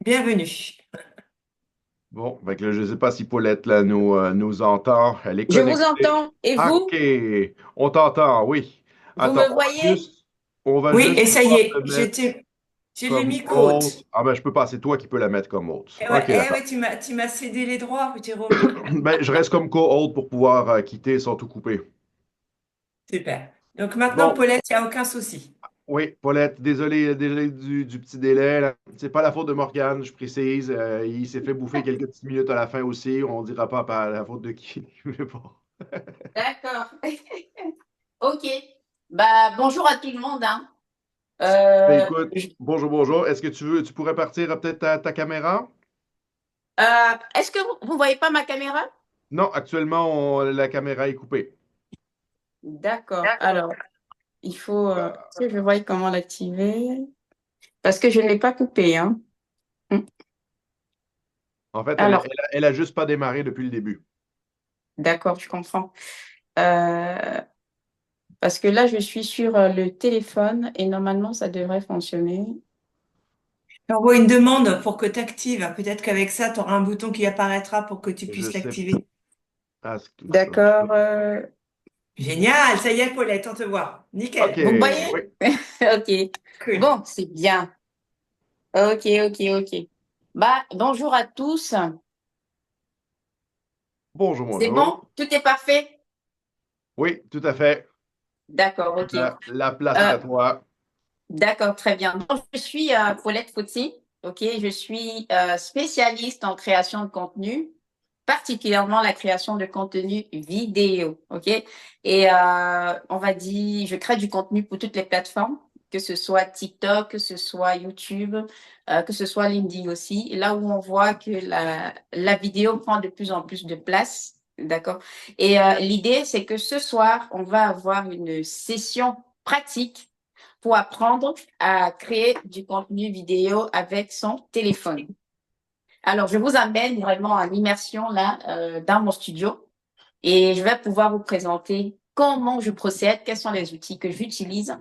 Bienvenue. Bon, fait que là, je ne sais pas si Paulette là, nous entend. Elle est Je vous connectée. entends. Et OK, vous? on t'entend, oui. Vous Attends, me voyez? on va Oui, juste et ça y pouvoir te est, mettre je l'ai comme mis hôte. côte. Ah ben, je peux pas, c'est toi qui peux la mettre comme hôte. OK, Eh d'accord. ouais, tu m'as cédé les droits, Jérôme. Ben, je reste comme co-hôte pour pouvoir quitter sans tout couper. Super. Donc maintenant, Bon, Paulette, il n'y a aucun souci. oui, Paulette, désolé du petit délai, là. C'est pas la faute de Morgane, je précise. Il s'est fait bouffer quelques petites minutes à la fin aussi. On dira pas par la faute de qui. Mais bon. D'accord. Ok. Bah, bonjour à tout le monde, hein. Ben Euh, écoute, je- bonjour. Est-ce que tu pourrais partir peut-être ta caméra? Est-ce que vous voyez pas ma caméra? Non, actuellement, la caméra est coupée. D'accord. Alors, il faut que je voie comment l'activer parce que je ne l'ai pas coupé, hein. Hmm. En fait, Alors, elle a juste pas démarré depuis le début. d'accord, je comprends. Euh, Parce que là, je suis sur le téléphone et normalement, ça devrait fonctionner. J'envoie une demande pour que tu actives. Peut-être qu'avec ça, tu auras un bouton qui apparaîtra pour que tu Je puisses sais l'activer. pas. D'accord. Génial, ça y est, Paulette, on te voit. OK, Nickel. Vous me voyez? oui. Ok. Cool. Bon, c'est bien. Ok, ok, ok. Bah, bonjour à tous. Bonjour, C'est bon? bonjour. Tout est parfait? Oui, tout à fait. D'accord, ok. La place est Euh, à toi. d'accord, très bien. Donc, je suis Paulette Fouty. Ok, je suis spécialiste en création de contenu, particulièrement la création de contenu vidéo. Ok, et on va dire, je crée du contenu pour toutes les plateformes, que ce soit TikTok, que ce soit YouTube, que ce soit LinkedIn aussi. Là où on voit que la vidéo prend de plus en plus de place. D'accord. Et l'idée, c'est que ce soir, on va avoir une session pratique pour apprendre à créer du contenu vidéo avec son téléphone. Alors, je vous amène vraiment en immersion là dans mon studio et je vais pouvoir vous présenter comment je procède, quels sont les outils que j'utilise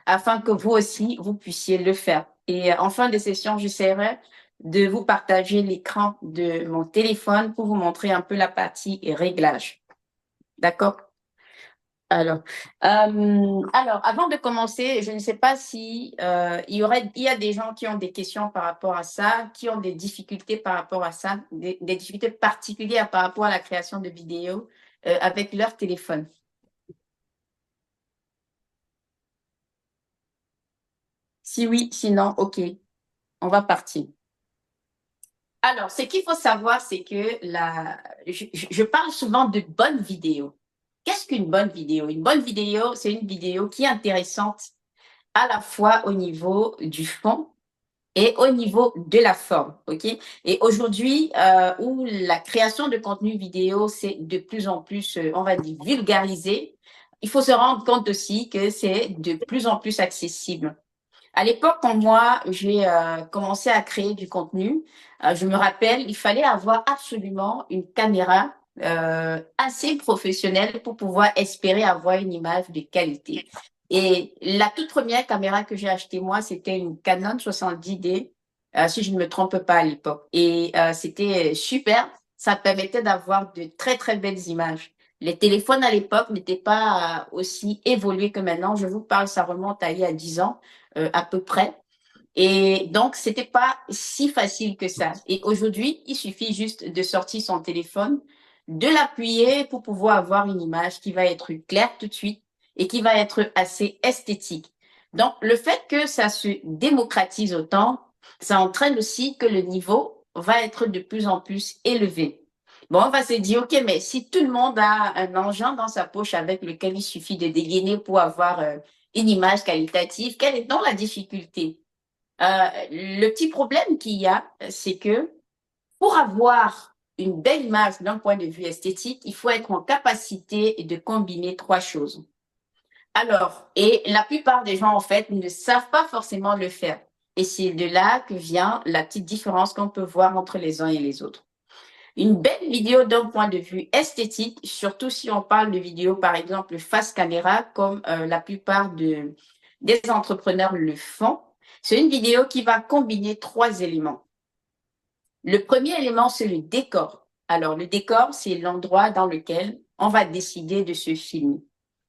afin que vous aussi, vous puissiez le faire. Et en fin de session, j'essaierai de vous partager l'écran de mon téléphone pour vous montrer un peu la partie réglage. D'accord? Alors, avant de commencer, je ne sais pas si il y a des gens qui ont des questions par rapport à ça, qui ont des difficultés par rapport à ça, des difficultés particulières par rapport à la création de vidéos avec leur téléphone. Si oui, sinon, ok, on va partir. Alors, ce qu'il faut savoir, c'est que je parle souvent de bonnes vidéos. Qu'est-ce qu'une bonne vidéo? Une bonne vidéo, c'est une vidéo qui est intéressante à la fois au niveau du fond et au niveau de la forme, ok? Et aujourd'hui, où la création de contenu vidéo, c'est de plus en plus, on va dire, vulgarisé, il faut se rendre compte aussi que c'est de plus en plus accessible. À l'époque, quand moi, j'ai commencé à créer du contenu, je me rappelle, il fallait avoir absolument une caméra assez professionnelle pour pouvoir espérer avoir une image de qualité. Et la toute première caméra que j'ai achetée, moi, c'était une Canon 70D, si je ne me trompe pas à l'époque. Et c'était super. Ça permettait d'avoir de très, très belles images. Les téléphones à l'époque n'étaient pas aussi évolués que maintenant. Je vous parle, ça remonte à il y a 10 ans à peu près. Et donc, c'était pas si facile que ça. Et aujourd'hui, il suffit juste de sortir son téléphone, de l'appuyer pour pouvoir avoir une image qui va être claire tout de suite et qui va être assez esthétique. Donc, le fait que ça se démocratise autant, ça entraîne aussi que le niveau va être de plus en plus élevé. Bon, on va se dire, OK, mais si tout le monde a un engin dans sa poche avec lequel il suffit de dégainer pour avoir une image qualitative, quelle est donc la difficulté? Le petit problème qu'il y a, c'est que pour avoir une belle image d'un point de vue esthétique, il faut être en capacité de combiner trois choses. Alors, et la plupart des gens, en fait, ne savent pas forcément le faire. Et c'est de là que vient la petite différence qu'on peut voir entre les uns et les autres. Une belle vidéo d'un point de vue esthétique, surtout si on parle de vidéo, par exemple, face caméra, comme la plupart des entrepreneurs le font, c'est une vidéo qui va combiner trois éléments. Le premier élément, c'est le décor. Alors, le décor, c'est l'endroit dans lequel on va décider de se filmer.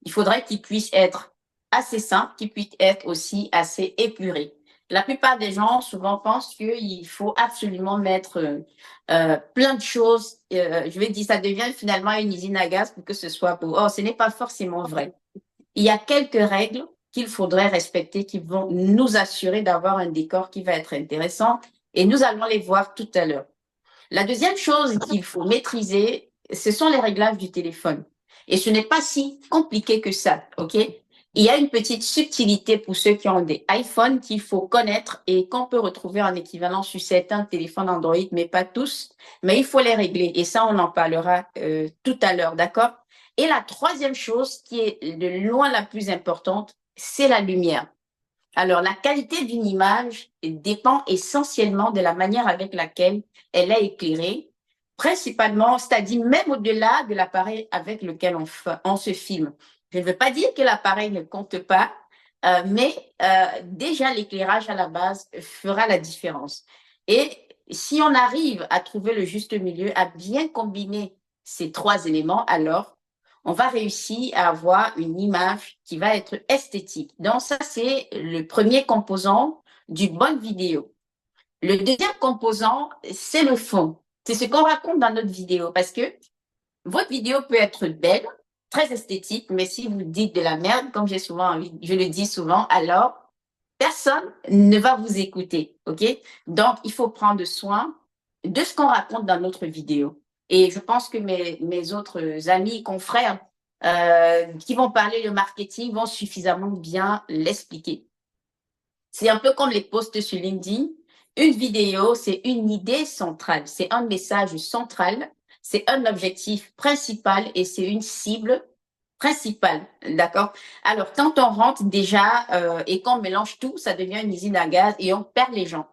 Il faudrait qu'il puisse être assez simple, qu'il puisse être aussi assez épuré. La plupart des gens souvent pensent qu'il faut absolument mettre plein de choses. Je vais dire, ça devient finalement une usine à gaz pour que ce soit beau. Or, ce n'est pas forcément vrai. Il y a quelques règles qu'il faudrait respecter qui vont nous assurer d'avoir un décor qui va être intéressant et nous allons les voir tout à l'heure. La deuxième chose qu'il faut maîtriser, ce sont les réglages du téléphone. Et ce n'est pas si compliqué que ça, OK? Il y a une petite subtilité pour ceux qui ont des iPhones qu'il faut connaître et qu'on peut retrouver en équivalent sur certains téléphones Android, mais pas tous. Mais il faut les régler. Et ça, on en parlera tout à l'heure, d'accord? Et la troisième chose, qui est de loin la plus importante, c'est la lumière. Alors, la qualité d'une image dépend essentiellement de la manière avec laquelle elle est éclairée, principalement, c'est-à-dire même au-delà de l'appareil avec lequel on se filme. Je ne veux pas dire que l'appareil ne compte pas, mais déjà l'éclairage à la base fera la différence. Et si on arrive à trouver le juste milieu, à bien combiner ces trois éléments, alors on va réussir à avoir une image qui va être esthétique. Donc ça, c'est le premier composant d'une bonne vidéo. Le deuxième composant, c'est le fond. C'est ce qu'on raconte dans notre vidéo parce que votre vidéo peut être belle, très esthétique, mais si vous dites de la merde, comme je le dis souvent, alors personne ne va vous écouter, ok? Donc, il faut prendre soin de ce qu'on raconte dans notre vidéo. Et je pense que mes autres amis, confrères, qui vont parler de marketing vont suffisamment bien l'expliquer. C'est un peu comme les posts sur LinkedIn. Une vidéo, c'est une idée centrale, c'est un message central, c'est un objectif principal et c'est une cible principale, d'accord? Alors, quand on rentre déjà et qu'on mélange tout, ça devient une usine à gaz et on perd les gens.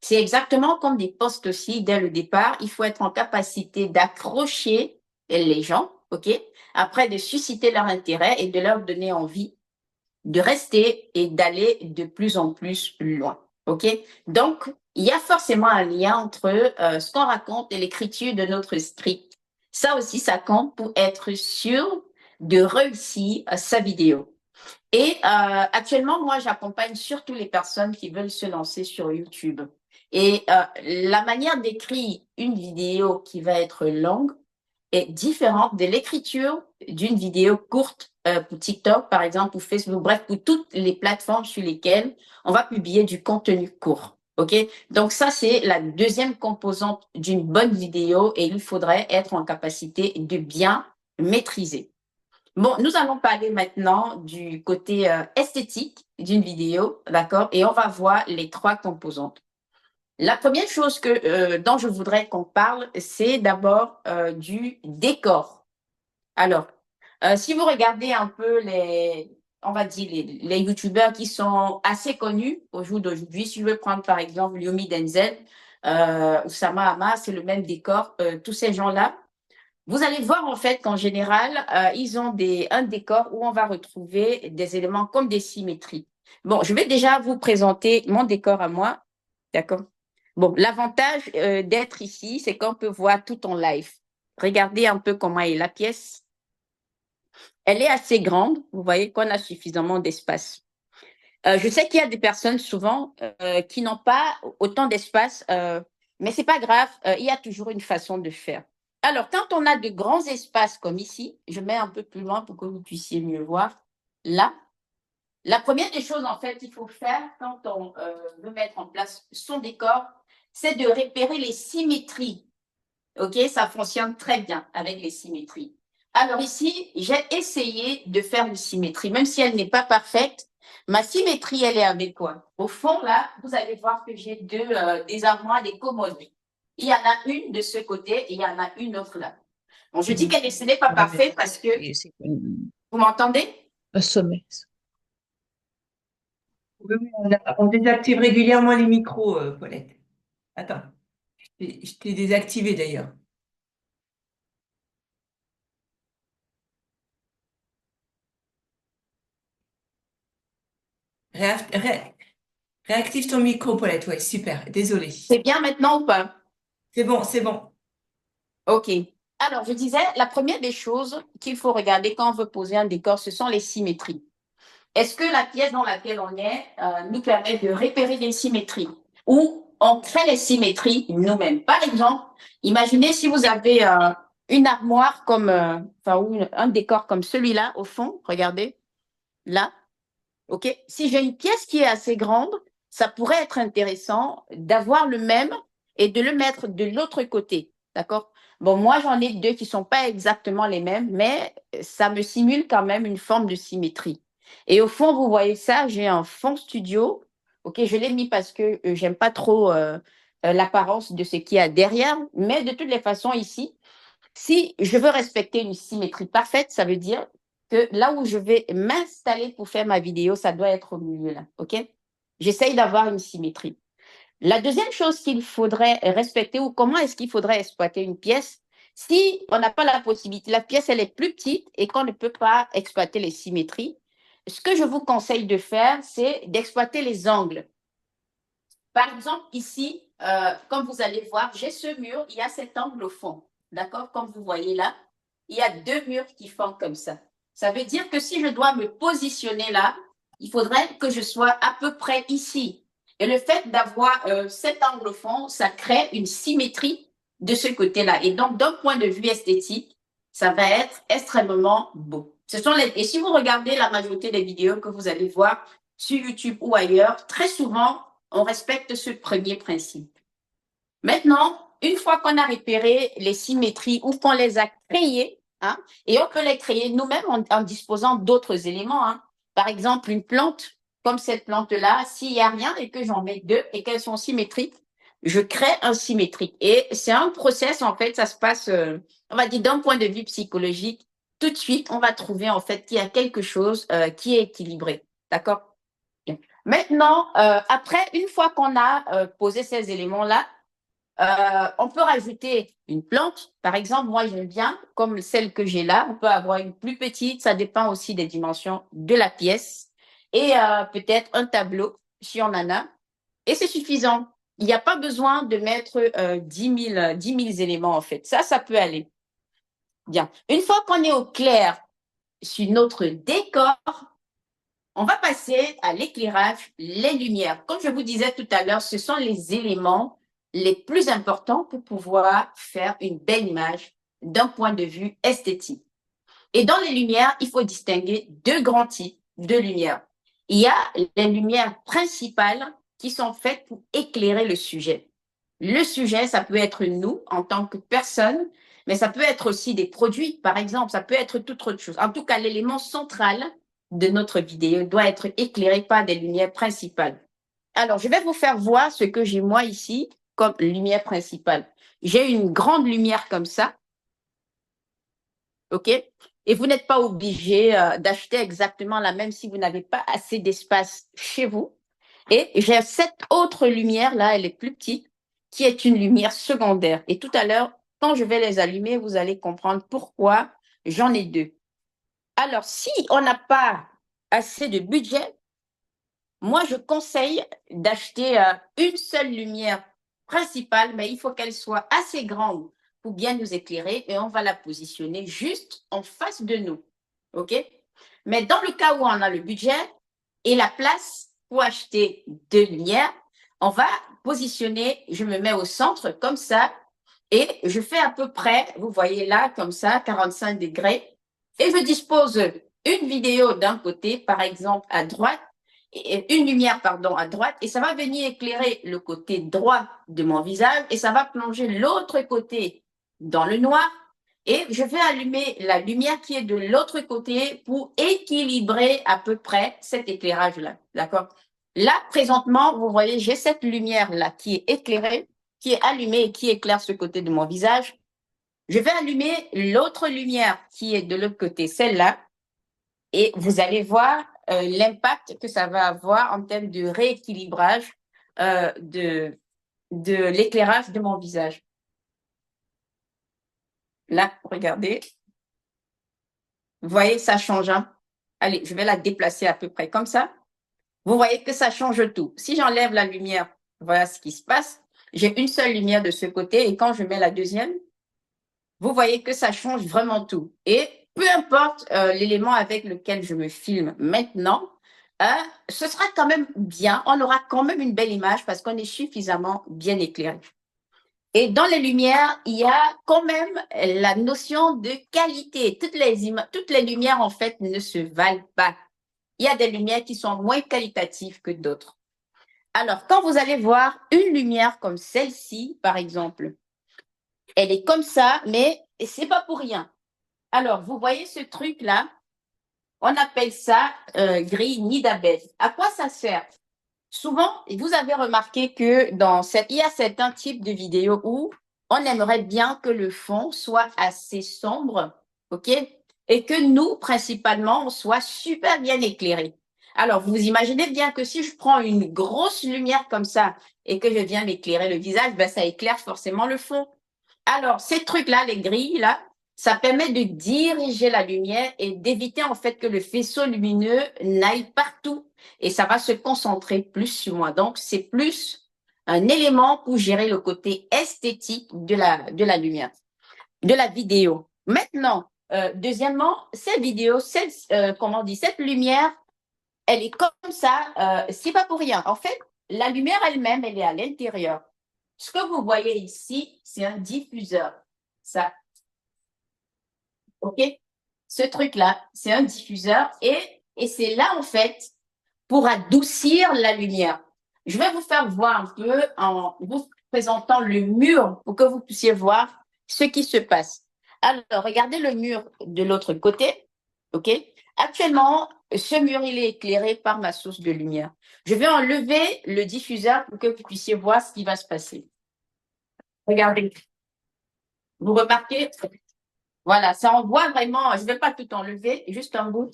C'est exactement comme des posts aussi, dès le départ, il faut être en capacité d'accrocher les gens, OK? Après, de susciter leur intérêt et de leur donner envie de rester et d'aller de plus en plus loin. OK? Donc, il y a forcément un lien entre ce qu'on raconte et l'écriture de notre script. Ça aussi, ça compte pour être sûr de réussir sa vidéo. Et actuellement, moi, j'accompagne surtout les personnes qui veulent se lancer sur YouTube. Et la manière d'écrire une vidéo qui va être longue est différente de l'écriture d'une vidéo courte pour TikTok, par exemple, ou Facebook, bref, pour toutes les plateformes sur lesquelles on va publier du contenu court. OK? Donc ça, c'est la deuxième composante d'une bonne vidéo et il faudrait être en capacité de bien maîtriser. Bon, nous allons parler maintenant du côté esthétique d'une vidéo, d'accord? Et on va voir les trois composantes. La première chose dont je voudrais qu'on parle, c'est d'abord du décor. Alors, si vous regardez un peu on va dire, les youtubeurs qui sont assez connus au jour d'aujourd'hui, si je veux prendre par exemple Yomi Denzel, Oussama Hamma, c'est le même décor, tous ces gens-là, vous allez voir en fait qu'en général, ils ont un décor où on va retrouver des éléments comme des symétries. Bon, je vais déjà vous présenter mon décor à moi, d'accord? Bon, l'avantage d'être ici, c'est qu'on peut voir tout en live. Regardez un peu comment est la pièce. Elle est assez grande, vous voyez qu'on a suffisamment d'espace. Je sais qu'il y a des personnes souvent qui n'ont pas autant d'espace, mais c'est pas grave, il y a toujours une façon de faire. Alors, quand on a de grands espaces comme ici, je mets un peu plus loin pour que vous puissiez mieux voir. Là, la première des choses en fait qu'il faut faire quand on veut mettre en place son décor, c'est de repérer les symétries. OK, ça fonctionne très bien avec les symétries. Alors ici, j'ai essayé de faire une symétrie, même si elle n'est pas parfaite. Ma symétrie, elle est avec quoi? Au fond, là, vous allez voir que j'ai des armoires, des commodes. Il y en a une de ce côté et il y en a une autre là. Bon, je dis que ce n'est pas parfait parce que... Vous m'entendez? Un sommet. Oui, oui, on désactive régulièrement les micros, Paulette. Attends, je t'ai désactivé d'ailleurs. Réactive ton micro, Paulette. Ouais, super. Désolée. C'est bien maintenant ou pas? C'est bon, c'est bon. OK. Alors, je disais, la première des choses qu'il faut regarder quand on veut poser un décor, ce sont les symétries. Est-ce que la pièce dans laquelle on est nous permet de repérer des symétries ou on crée les symétries nous-mêmes? Par exemple, imaginez si vous avez une armoire comme, ou un décor comme celui-là au fond, regardez, là, OK? Si j'ai une pièce qui est assez grande, ça pourrait être intéressant d'avoir le même et de le mettre de l'autre côté, d'accord? Bon, moi, j'en ai deux qui ne sont pas exactement les mêmes, mais ça me simule quand même une forme de symétrie. Et au fond, vous voyez ça, j'ai un fond studio. OK, je l'ai mis parce que j'aime pas trop l'apparence de ce qu'il y a derrière, mais de toutes les façons, ici, si je veux respecter une symétrie parfaite, ça veut dire que là où je vais m'installer pour faire ma vidéo, ça doit être au milieu là, OK? J'essaye d'avoir une symétrie. La deuxième chose qu'il faudrait respecter ou comment est-ce qu'il faudrait exploiter une pièce, si on n'a pas la possibilité, la pièce elle est plus petite et qu'on ne peut pas exploiter les symétries, ce que je vous conseille de faire, c'est d'exploiter les angles. Par exemple, ici, comme vous allez voir, j'ai ce mur, il y a cet angle au fond. D'accord? Comme vous voyez là, il y a deux murs qui font comme ça. Ça veut dire que si je dois me positionner là, il faudrait que je sois à peu près ici. Et le fait d'avoir cet angle au fond, ça crée une symétrie de ce côté-là. Et donc, d'un point de vue esthétique, ça va être extrêmement beau. Et si vous regardez la majorité des vidéos que vous allez voir sur YouTube ou ailleurs, très souvent, on respecte ce premier principe. Maintenant, une fois qu'on a repéré les symétries ou qu'on les a créées, hein, et on peut les créer nous-mêmes en disposant d'autres éléments. Hein. Par exemple, une plante, comme cette plante-là, s'il n'y a rien et que j'en mets deux et qu'elles sont symétriques, je crée un symétrique. Et c'est un process, en fait, ça se passe, on va dire, d'un point de vue psychologique. Tout de suite, on va trouver, en fait, qu'il y a quelque chose qui est équilibré. D'accord? Maintenant, après, une fois qu'on a posé ces éléments-là, on peut rajouter une plante. Par exemple, moi, j'aime bien, comme celle que j'ai là, on peut avoir une plus petite, ça dépend aussi des dimensions de la pièce. Et peut-être un tableau, si on en a. Et c'est suffisant. Il n'y a pas besoin de mettre 10 000 éléments, en fait. Ça peut aller. Bien. Une fois qu'on est au clair sur notre décor, on va passer à l'éclairage, les lumières. Comme je vous disais tout à l'heure, ce sont les éléments les plus importants pour pouvoir faire une belle image d'un point de vue esthétique. Et dans les lumières, il faut distinguer deux grands types de lumières. Il y a les lumières principales qui sont faites pour éclairer le sujet. Le sujet, ça peut être nous en tant que personne, mais ça peut être aussi des produits, par exemple, ça peut être toute autre chose. En tout cas, l'élément central de notre vidéo doit être éclairé par des lumières principales. Alors, je vais vous faire voir ce que j'ai moi ici comme lumière principale. J'ai une grande lumière comme ça, OK? Et vous n'êtes pas obligé d'acheter exactement la même si vous n'avez pas assez d'espace chez vous. Et j'ai cette autre lumière là, elle est plus petite, qui est une lumière secondaire. Et tout à l'heure, quand je vais les allumer, vous allez comprendre pourquoi j'en ai deux. Alors, si on n'a pas assez de budget, moi, je conseille d'acheter une seule lumière principale, mais il faut qu'elle soit assez grande pour bien nous éclairer et on va la positionner juste en face de nous. OK? Mais dans le cas où on a le budget et la place pour acheter deux lumières, on va positionner, je me mets au centre comme ça et je fais à peu près, vous voyez là, comme ça, 45 degrés et je dispose une vidéo d'un côté, par exemple à droite, une lumière, pardon, à droite, et ça va venir éclairer le côté droit de mon visage et ça va plonger l'autre côté dans le noir et je vais allumer la lumière qui est de l'autre côté pour équilibrer à peu près cet éclairage-là, d'accord? Là, présentement, vous voyez, j'ai cette lumière-là qui est éclairée, qui est allumée et qui éclaire ce côté de mon visage. Je vais allumer l'autre lumière qui est de l'autre côté, celle-là, et vous allez voir l'impact que ça va avoir en termes de rééquilibrage de l'éclairage de mon visage. Là, regardez. Vous voyez, ça change. Hein? Allez, je vais la déplacer à peu près comme ça. Vous voyez que ça change tout. Si j'enlève la lumière, voilà ce qui se passe. j'ai une seule lumière de ce côté et quand je mets la deuxième, vous voyez que ça change vraiment tout. Et peu importe l'élément avec lequel je me filme maintenant, euh, ce sera quand même bien. On aura quand même une belle image parce qu'on est suffisamment bien éclairé. Et dans les lumières, il y a quand même la notion de qualité. Toutes les lumières, en fait, ne se valent pas. Il y a des lumières qui sont moins qualitatives que d'autres. Alors, quand vous allez voir une lumière comme celle-ci, par exemple, elle est comme ça, mais c'est pas pour rien. Alors, vous voyez ce truc-là, on appelle ça grille nid d'abeille. À quoi ça sert? Souvent, vous avez remarqué que il y a certains types de vidéos où on aimerait bien que le fond soit assez sombre, OK? Et que nous, principalement, on soit super bien éclairés. Alors, vous imaginez bien que si je prends une grosse lumière comme ça et que je viens m'éclairer le visage, ben, ça éclaire forcément le fond. Alors, ces trucs-là, les grilles, là, ça permet de diriger la lumière et d'éviter en fait que le faisceau lumineux n'aille partout et ça va se concentrer plus sur moi. Donc, c'est plus un élément pour gérer le côté esthétique de la lumière, de la vidéo. Maintenant, deuxièmement, cette vidéo, cette lumière, elle est comme ça, c'est pas pour rien. En fait, la lumière elle-même, elle est à l'intérieur. Ce que vous voyez ici, c'est un diffuseur. Ça, OK? Ce truc-là, c'est un diffuseur et c'est là, en fait, pour adoucir la lumière. Je vais vous faire voir un peu en vous présentant le mur pour que vous puissiez voir ce qui se passe. Alors, regardez le mur de l'autre côté. OK? Actuellement, ce mur, il est éclairé par ma source de lumière. Je vais enlever le diffuseur pour que vous puissiez voir ce qui va se passer. Regardez. Vous remarquez? Voilà, ça envoie vraiment, je ne vais pas tout enlever, juste un bout.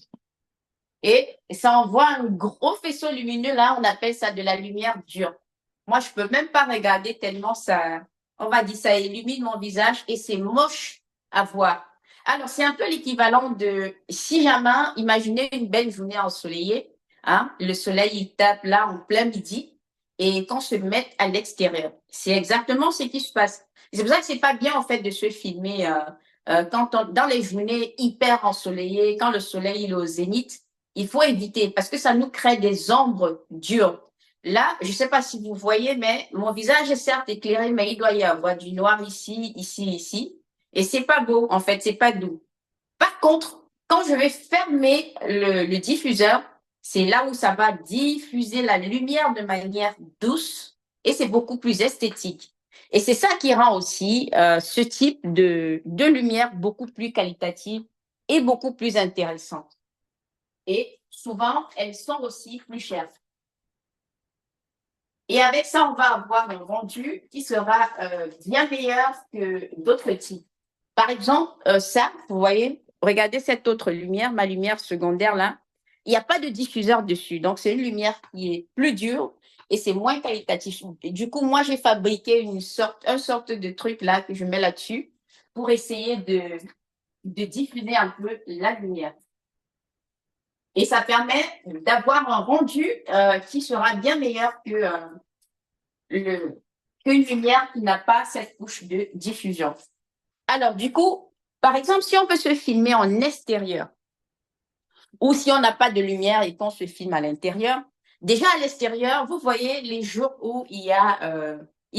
Et ça envoie un gros faisceau lumineux, là, on appelle ça de la lumière dure. Moi, je peux même pas regarder tellement ça, on va dire, ça illumine mon visage et c'est moche à voir. Alors, c'est un peu l'équivalent de, si jamais, imaginez une belle journée ensoleillée, hein, le soleil, il tape là en plein midi et qu'on se mette à l'extérieur. C'est exactement ce qui se passe. C'est pour ça que c'est pas bien, en fait, de se filmer dans les journées hyper ensoleillées, quand le soleil il est au zénith, il faut éviter parce que ça nous crée des ombres dures. Là, je ne sais pas si vous voyez, mais mon visage est certes éclairé, mais il doit y avoir du noir ici, ici, ici. Et c'est pas beau, en fait, c'est pas doux. Par contre, quand je vais fermer le diffuseur, c'est là où ça va diffuser la lumière de manière douce et c'est beaucoup plus esthétique. Et c'est ça qui rend aussi ce type de lumière beaucoup plus qualitative et beaucoup plus intéressante. Et souvent, elles sont aussi plus chères. Et avec ça, on va avoir un rendu qui sera bien meilleur que d'autres types. Par exemple, ça, vous voyez, regardez cette autre lumière, ma lumière secondaire là, il n'y a pas de diffuseur dessus. Donc, c'est une lumière qui est plus dure et c'est moins qualitatif. Et du coup, moi, j'ai fabriqué une sorte de truc là que je mets là-dessus pour essayer de diffuser un peu la lumière. Et ça permet d'avoir un rendu qui sera bien meilleur qu'une lumière qui n'a pas cette couche de diffusion. Alors, du coup, par exemple, si on peut se filmer en extérieur ou si on n'a pas de lumière et qu'on se filme à l'intérieur, déjà à l'extérieur, vous voyez les jours où il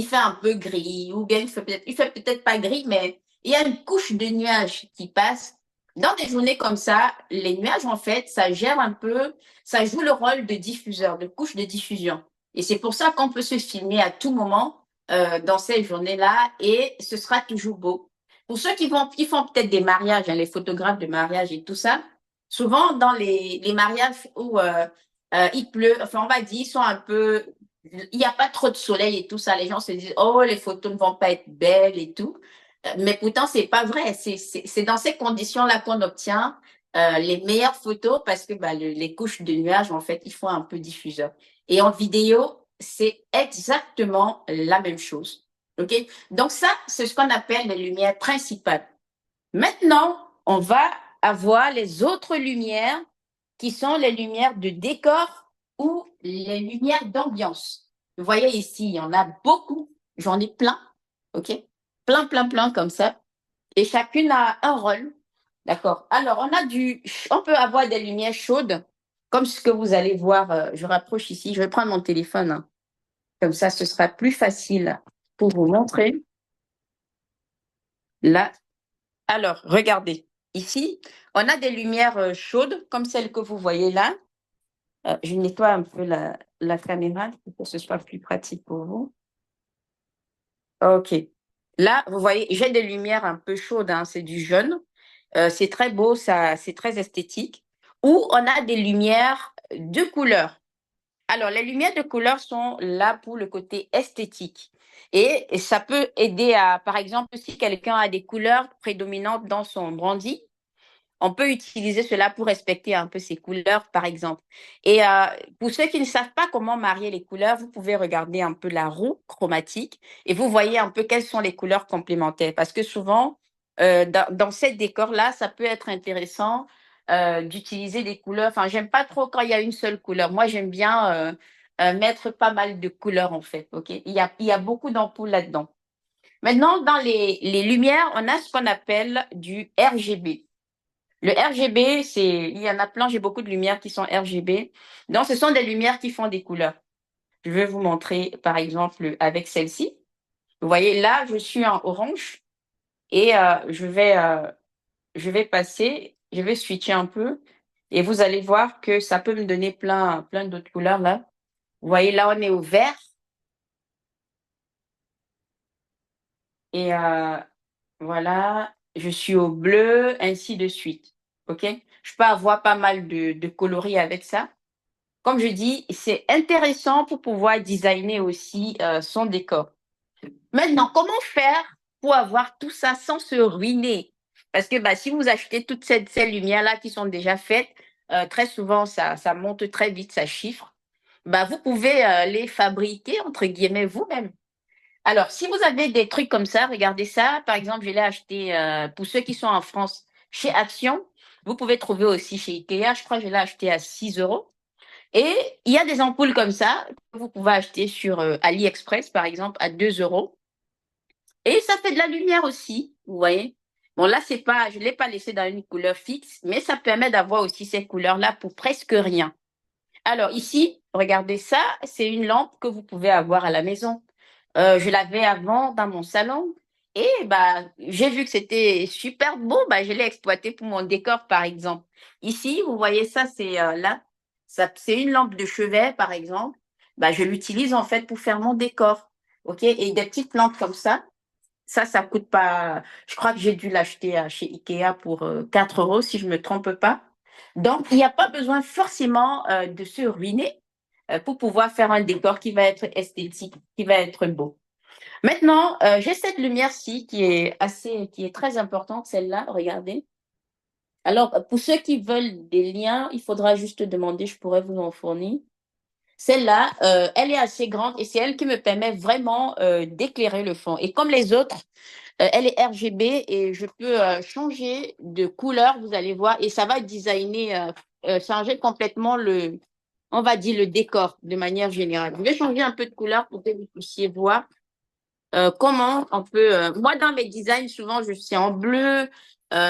fait un peu gris ou bien il fait peut-être pas gris, mais il y a une couche de nuages qui passe. Dans des journées comme ça, les nuages, en fait, ça gère un peu, ça joue le rôle de diffuseur, de couche de diffusion. Et c'est pour ça qu'on peut se filmer à tout moment dans ces journées-là et ce sera toujours beau. Pour ceux qui font peut-être des mariages, hein, les photographes de mariage et tout ça, souvent dans les mariages où il pleut, enfin on va dire, ils sont un peu, il n'y a pas trop de soleil et tout ça, les gens se disent, oh, les photos ne vont pas être belles et tout. Mais pourtant, c'est pas vrai. C'est dans ces conditions-là qu'on obtient les meilleures photos parce que bah, les couches de nuages, en fait, ils font un peu diffuseur. Et en vidéo, c'est exactement la même chose. OK? Donc ça, c'est ce qu'on appelle les lumières principales. Maintenant, on va avoir les autres lumières qui sont les lumières de décor ou les lumières d'ambiance. Vous voyez ici, il y en a beaucoup. J'en ai plein, ok? Plein, plein, plein comme ça. Et chacune a un rôle. D'accord. Alors, on peut avoir des lumières chaudes, comme ce que vous allez voir. Je rapproche ici. Je vais prendre mon téléphone, hein. Comme ça, ce sera plus facile pour vous montrer. Là. Alors, regardez. Ici, on a des lumières chaudes, comme celle que vous voyez là. Je nettoie un peu la caméra pour que ce soit plus pratique pour vous. OK. Là, vous voyez, j'ai des lumières un peu chaudes, hein, c'est du jaune. C'est très beau, ça, c'est très esthétique. Ou on a des lumières de couleur. Alors, les lumières de couleur sont là pour le côté esthétique. Et ça peut aider à, par exemple, si quelqu'un a des couleurs prédominantes dans son brandi, on peut utiliser cela pour respecter un peu ces couleurs, par exemple. Et pour ceux qui ne savent pas comment marier les couleurs, vous pouvez regarder un peu la roue chromatique et vous voyez un peu quelles sont les couleurs complémentaires. Parce que souvent, dans ces décors-là, ça peut être intéressant d'utiliser des couleurs. Enfin, j'aime pas trop quand il y a une seule couleur. Moi, j'aime bien mettre pas mal de couleurs, en fait. OK? Il y a beaucoup d'ampoules là-dedans. Maintenant, dans les lumières, on a ce qu'on appelle du RGB. Le RGB, il y en a plein, j'ai beaucoup de lumières qui sont RGB. Donc, ce sont des lumières qui font des couleurs. Je vais vous montrer, par exemple, avec celle-ci. Vous voyez, là, je suis en orange et je vais passer, je vais switcher un peu et vous allez voir que ça peut me donner plein, plein d'autres couleurs là. Vous voyez, là, on est au vert et voilà, je suis au bleu, ainsi de suite. OK? Je peux avoir pas mal de coloris avec ça. Comme je dis, c'est intéressant pour pouvoir designer aussi son décor. Maintenant, comment faire pour avoir tout ça sans se ruiner? Parce que bah, si vous achetez toutes ces lumières-là qui sont déjà faites, très souvent, ça monte très vite, ça chiffre. Bah, vous pouvez les fabriquer, entre guillemets, vous-même. Alors, si vous avez des trucs comme ça, regardez ça. Par exemple, je l'ai acheté pour ceux qui sont en France chez Action. Vous pouvez trouver aussi chez Ikea. Je crois que je l'ai acheté à 6 euros. Et il y a des ampoules comme ça que vous pouvez acheter sur AliExpress, par exemple, à 2 euros. Et ça fait de la lumière aussi, vous voyez. Bon, là, c'est pas, je ne l'ai pas laissé dans une couleur fixe, mais ça permet d'avoir aussi ces couleurs-là pour presque rien. Alors ici, regardez ça, c'est une lampe que vous pouvez avoir à la maison. Je l'avais avant dans mon salon et bah, j'ai vu que c'était super beau, bah, je l'ai exploité pour mon décor, par exemple. Ici, vous voyez ça, c'est là, ça, c'est une lampe de chevet, par exemple. Bah, je l'utilise en fait pour faire mon décor. OK? Et des petites lampes comme ça coûte pas. Je crois que j'ai dû l'acheter chez Ikea pour 4 euros, si je ne me trompe pas. Donc, il n'y a pas besoin forcément de se ruiner pour pouvoir faire un décor qui va être esthétique, qui va être beau. Maintenant, j'ai cette lumière-ci qui est très importante, celle-là, regardez. Alors, pour ceux qui veulent des liens, il faudra juste demander, je pourrais vous en fournir. Celle-là, elle est assez grande et c'est elle qui me permet vraiment d'éclairer le fond. Et comme les autres, elle est RGB et je peux changer de couleur, vous allez voir, et ça va designer, changer complètement on va dire le décor de manière générale. Je vais changer un peu de couleur pour que vous puissiez voir comment on peut. Moi, dans mes designs, souvent, je suis en bleu.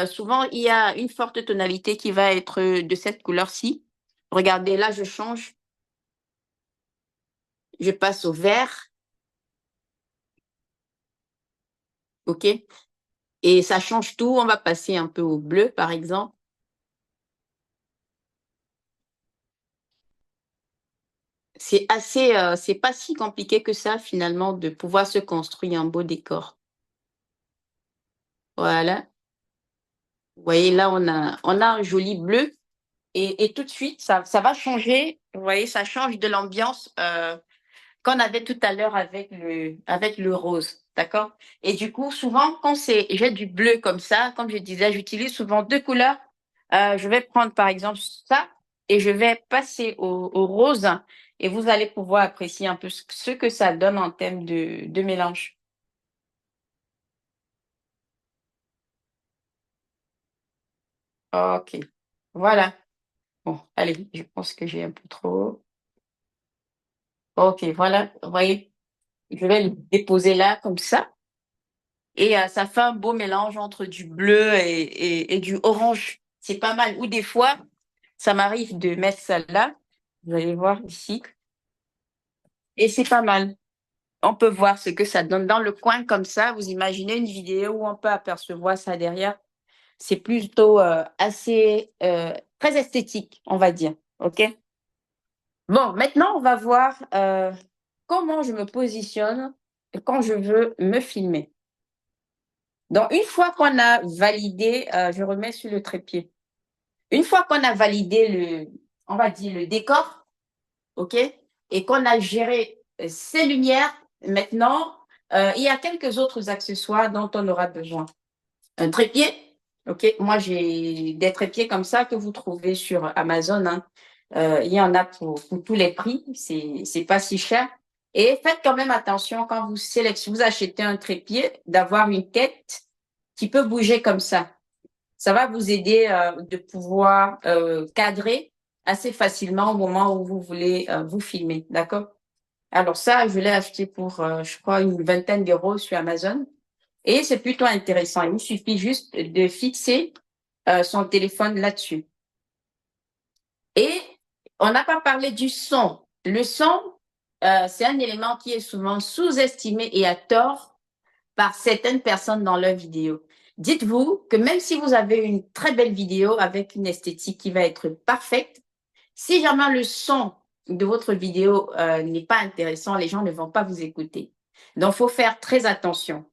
Souvent, il y a une forte tonalité qui va être de cette couleur-ci. Regardez, là, je change. Je passe au vert. OK? Et ça change tout. On va passer un peu au bleu, par exemple. C'est pas si compliqué que ça, finalement, de pouvoir se construire un beau décor. Voilà. Vous voyez, là, on a un joli bleu. Et tout de suite, ça va changer. Vous voyez, ça change de l'ambiance qu'on avait tout à l'heure avec le rose. D'accord? Et du coup, souvent, j'ai du bleu comme ça, comme je disais, j'utilise souvent deux couleurs. Je vais prendre par exemple ça et je vais passer au rose et vous allez pouvoir apprécier un peu ce que ça donne en termes de mélange. Ok. Voilà. Bon, allez, je pense que j'ai un peu trop. Ok, voilà. Vous voyez? Je vais le déposer là, comme ça. Et ça fait un beau mélange entre du bleu et du orange. C'est pas mal. Ou des fois, ça m'arrive de mettre ça là. Vous allez voir ici. Et c'est pas mal. On peut voir ce que ça donne dans le coin comme ça. Vous imaginez une vidéo où on peut apercevoir ça derrière. C'est plutôt assez très esthétique, on va dire. OK? Bon, maintenant, on va voir comment je me positionne quand je veux me filmer. Donc, une fois qu'on a validé, je remets sur le trépied. Une fois qu'on a validé on va dire, le décor, OK, et qu'on a géré ces lumières, maintenant, il y a quelques autres accessoires dont on aura besoin. Un trépied, OK, moi j'ai des trépieds comme ça que vous trouvez sur Amazon, hein. Il y en a pour tous les prix, c'est pas si cher. Et faites quand même attention quand vous achetez un trépied, d'avoir une tête qui peut bouger comme ça. Ça va vous aider de pouvoir cadrer assez facilement au moment où vous voulez vous filmer, d'accord? Alors ça, je l'ai acheté pour, je crois, une vingtaine d'euros sur Amazon. Et c'est plutôt intéressant. Il vous suffit juste de fixer son téléphone là-dessus. Et on n'a pas parlé du son. Le son, c'est un élément qui est souvent sous-estimé et à tort par certaines personnes dans leurs vidéos. Dites-vous que même si vous avez une très belle vidéo avec une esthétique qui va être parfaite, si jamais le son de votre vidéo n'est pas intéressant, les gens ne vont pas vous écouter. Donc, il faut faire très attention.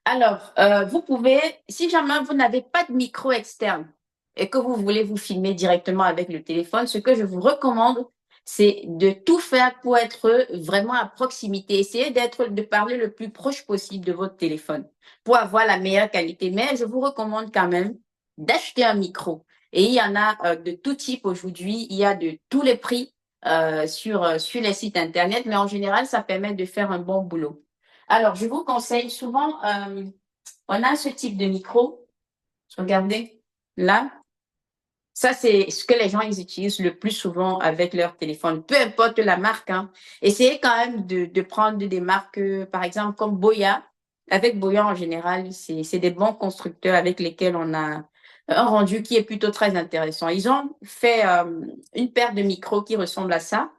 Alors, vous pouvez, si jamais vous n'avez pas de micro externe et que vous voulez vous filmer directement avec le téléphone, ce que je vous recommande, c'est de tout faire pour être vraiment à proximité. Essayez de parler le plus proche possible de votre téléphone pour avoir la meilleure qualité. Mais je vous recommande quand même d'acheter un micro. Et il y en a de tout type aujourd'hui. Il y a de tous les prix sur les sites Internet. Mais en général, ça permet de faire un bon boulot. Alors, je vous conseille souvent, on a ce type de micro. Regardez, là. Ça, c'est ce que les gens ils utilisent le plus souvent avec leur téléphone, peu importe la marque, hein. Essayez quand même de prendre des marques, par exemple, comme Boya. Avec Boya, en général, c'est des bons constructeurs avec lesquels on a un rendu qui est plutôt très intéressant. Ils ont fait une paire de micros qui ressemble à ça.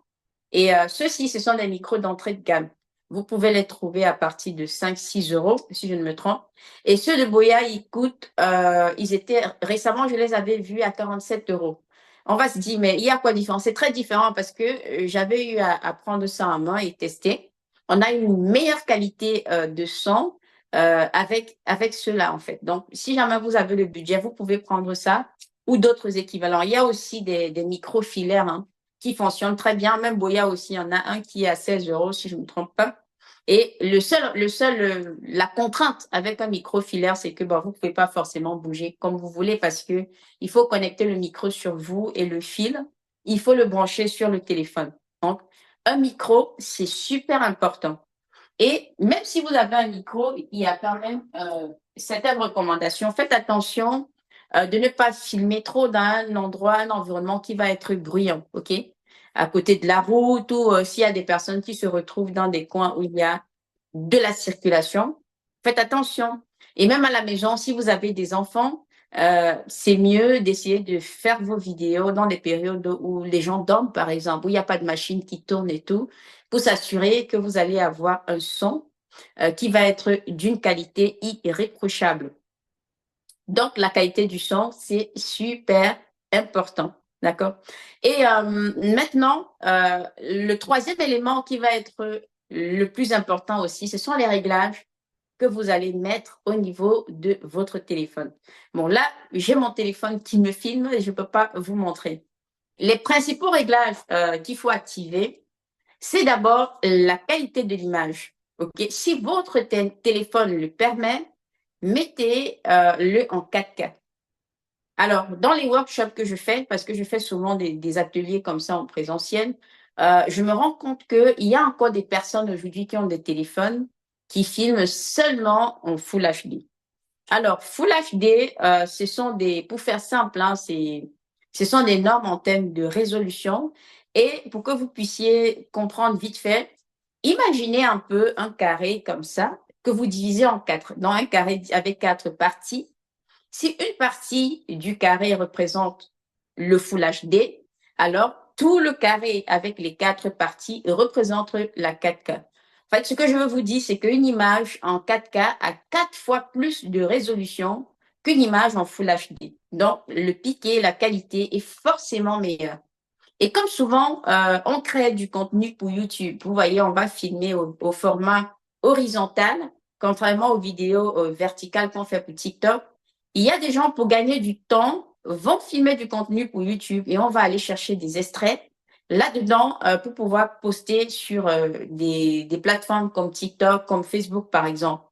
Et ceux-ci, ce sont des micros d'entrée de gamme. Vous pouvez les trouver à partir de 5-6 euros, si je ne me trompe. Et ceux de Boya, ils coûtent, récemment, je les avais vus à 47 euros. On va se dire, mais il y a quoi de différent? C'est très différent parce que j'avais eu à prendre ça en main et tester. On a une meilleure qualité de son avec ceux-là, en fait. Donc, si jamais vous avez le budget, vous pouvez prendre ça ou d'autres équivalents. Il y a aussi des micros filaires, hein, qui fonctionne très bien. Même Boya aussi, il y en a un qui est à 16 euros, si je ne me trompe pas. Et la contrainte avec un micro filaire, c'est que vous ne pouvez pas forcément bouger comme vous voulez parce que il faut connecter le micro sur vous et le fil, il faut le brancher sur le téléphone. Donc, un micro, c'est super important. Et même si vous avez un micro, il y a quand même certaines recommandations. Faites attention de ne pas filmer trop dans un endroit, un environnement qui va être bruyant, OK? À côté de la route ou s'il y a des personnes qui se retrouvent dans des coins où il y a de la circulation, faites attention. Et même à la maison, si vous avez des enfants, c'est mieux d'essayer de faire vos vidéos dans des périodes où les gens dorment, par exemple, où il n'y a pas de machine qui tourne et tout, pour s'assurer que vous allez avoir un son qui va être d'une qualité irréprochable. Donc, la qualité du son, c'est super important. D'accord? Et maintenant, le troisième élément qui va être le plus important aussi, ce sont les réglages que vous allez mettre au niveau de votre téléphone. Bon, là, j'ai mon téléphone qui me filme et je ne peux pas vous montrer. Les principaux réglages qu'il faut activer, c'est d'abord la qualité de l'image. OK? Si votre téléphone le permet, mettez-le en 4K. Alors, dans les workshops que je fais, parce que je fais souvent des ateliers comme ça en présentiel, je me rends compte qu'il y a encore des personnes aujourd'hui qui ont des téléphones qui filment seulement en Full HD. Alors, Full HD, pour faire simple, hein, ce sont des normes en termes de résolution. Et pour que vous puissiez comprendre vite fait, Imaginez un peu un carré comme ça, que vous divisez en 4, dans un carré avec 4 parties. Si une partie du carré représente le Full HD, alors tout le carré avec les 4 parties représente la 4K. En fait, ce que je veux vous dire, c'est qu'une image en 4K a 4 fois plus de résolution qu'une image en Full HD. Donc, le piqué, la qualité est forcément meilleure. Et comme souvent, on crée du contenu pour YouTube. Vous voyez, on va filmer au format horizontal, contrairement aux vidéos verticales qu'on fait pour TikTok. Il y a des gens, pour gagner du temps, vont filmer du contenu pour YouTube et on va aller chercher des extraits là-dedans pour pouvoir poster sur des plateformes comme TikTok, comme Facebook, par exemple.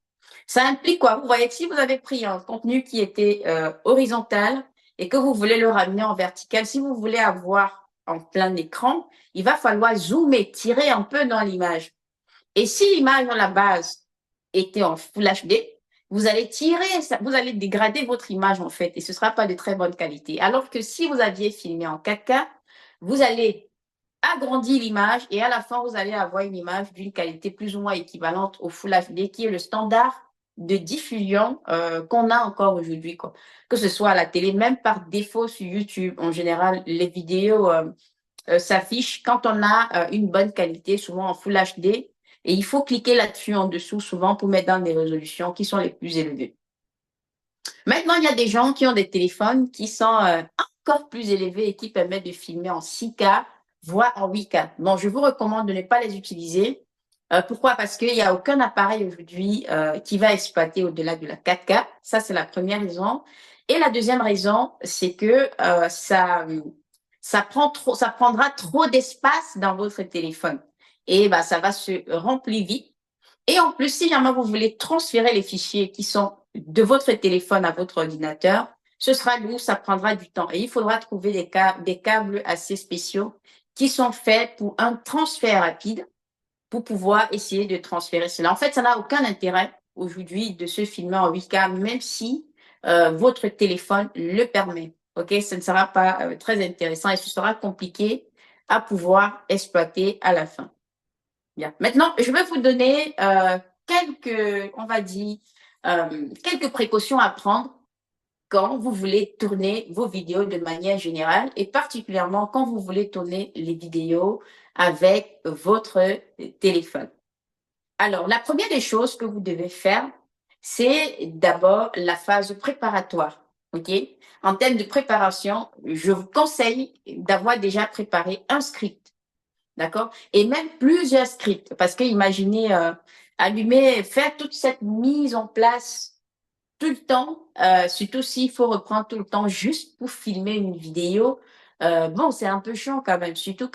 Ça implique quoi? Vous voyez que si vous avez pris un contenu qui était horizontal et que vous voulez le ramener en vertical, si vous voulez avoir en plein écran, il va falloir zoomer, tirer un peu dans l'image. Et si l'image à la base était en Full HD, vous allez tirer, vous allez dégrader votre image en fait et ce ne sera pas de très bonne qualité. Alors que si vous aviez filmé en 4K, vous allez agrandir l'image et à la fin, vous allez avoir une image d'une qualité plus ou moins équivalente au Full HD qui est le standard de diffusion qu'on a encore aujourd'hui, quoi. Que ce soit à la télé, même par défaut sur YouTube. En général, les vidéos s'affichent quand on a une bonne qualité, souvent en Full HD. Et il faut cliquer là-dessus en dessous, souvent pour mettre dans des résolutions qui sont les plus élevées. Maintenant, il y a des gens qui ont des téléphones qui sont encore plus élevés et qui permettent de filmer en 6K, voire en 8K. Bon, je vous recommande de ne pas les utiliser. Pourquoi? Parce qu'il n'y a aucun appareil aujourd'hui qui va exploiter au-delà de la 4K. Ça, c'est la première raison. Et la deuxième raison, c'est que ça prendra trop d'espace dans votre téléphone. Et bah, ça va se remplir vite. Et en plus, si jamais vous voulez transférer les fichiers qui sont de votre téléphone à votre ordinateur, ce sera lourd, ça prendra du temps. Et il faudra trouver des câbles assez spéciaux qui sont faits pour un transfert rapide pour pouvoir essayer de transférer cela. En fait, ça n'a aucun intérêt aujourd'hui de se filmer en 8K, même si votre téléphone le permet. OK? Ce ne sera pas très intéressant et ce sera compliqué à pouvoir exploiter à la fin. Bien. Maintenant, je vais vous donner on va dire, quelques précautions à prendre quand vous voulez tourner vos vidéos de manière générale et particulièrement quand vous voulez tourner les vidéos avec votre téléphone. Alors, la première des choses que vous devez faire, c'est d'abord la phase préparatoire. OK? En termes de préparation, je vous conseille d'avoir déjà préparé un script. D'accord? Et même plusieurs scripts. Parce que imaginez faire toute cette mise en place tout le temps, surtout s'il faut reprendre tout le temps juste pour filmer une vidéo. Bon, c'est un peu chiant quand même, surtout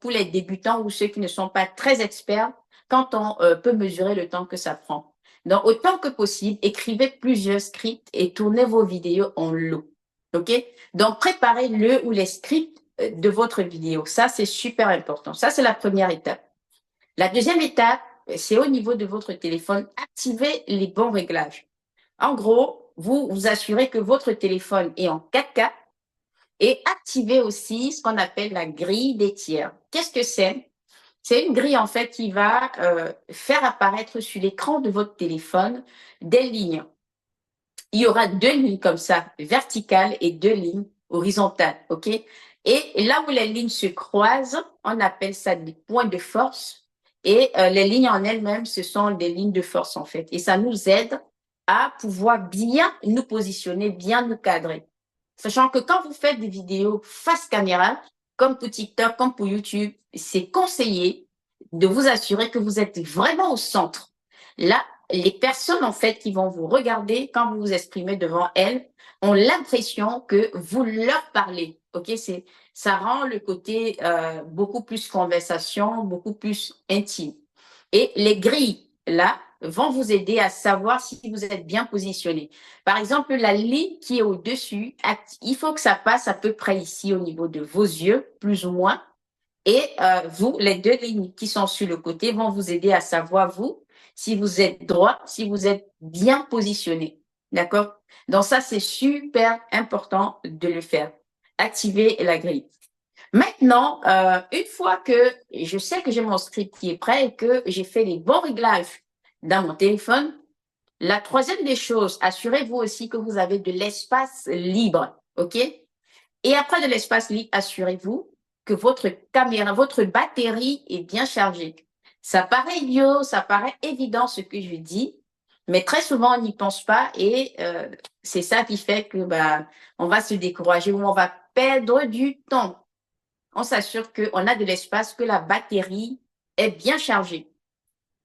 pour les débutants ou ceux qui ne sont pas très experts, quand on peut mesurer le temps que ça prend. Donc, autant que possible, écrivez plusieurs scripts et tournez vos vidéos en lot. OK? Donc, préparez le ou les scripts de votre vidéo. Ça, c'est super important. Ça, c'est la première étape. La deuxième étape, c'est au niveau de votre téléphone, activez les bons réglages. En gros, vous vous assurez que votre téléphone est en 4K et activez aussi ce qu'on appelle la grille des tiers. Qu'est-ce que c'est? C'est une grille en fait qui va faire apparaître sur l'écran de votre téléphone des lignes. Il y aura 2 lignes comme ça, verticales et 2 lignes horizontales, OK? Et là où les lignes se croisent, on appelle ça des points de force. Et les lignes en elles-mêmes, ce sont des lignes de force en fait. Et ça nous aide à pouvoir bien nous positionner, bien nous cadrer. Sachant que quand vous faites des vidéos face caméra, comme pour TikTok, comme pour YouTube, c'est conseillé de vous assurer que vous êtes vraiment au centre. Là, les personnes en fait qui vont vous regarder quand vous vous exprimez devant elles ont l'impression que vous leur parlez. OK, ça rend le côté beaucoup plus conversation, beaucoup plus intime. Et les grilles là vont vous aider à savoir si vous êtes bien positionné. Par exemple, la ligne qui est au-dessus, il faut que ça passe à peu près ici au niveau de vos yeux, plus ou moins. Et vous, les 2 lignes qui sont sur le côté vont vous aider à savoir, vous, si vous êtes droit, si vous êtes bien positionné. D'accord? Donc ça, c'est super important de le faire. Activer la grille. Maintenant, une fois que je sais que j'ai mon script qui est prêt et que j'ai fait les bons réglages dans mon téléphone, la troisième des choses, assurez-vous aussi que vous avez de l'espace libre, OK? Et après de l'espace libre, assurez-vous que votre caméra, votre batterie est bien chargée. Ça paraît idiot, ça paraît évident ce que je dis, mais très souvent on n'y pense pas et c'est ça qui fait que on va se décourager ou on va perdre du temps. On s'assure qu'on a de l'espace, que la batterie est bien chargée.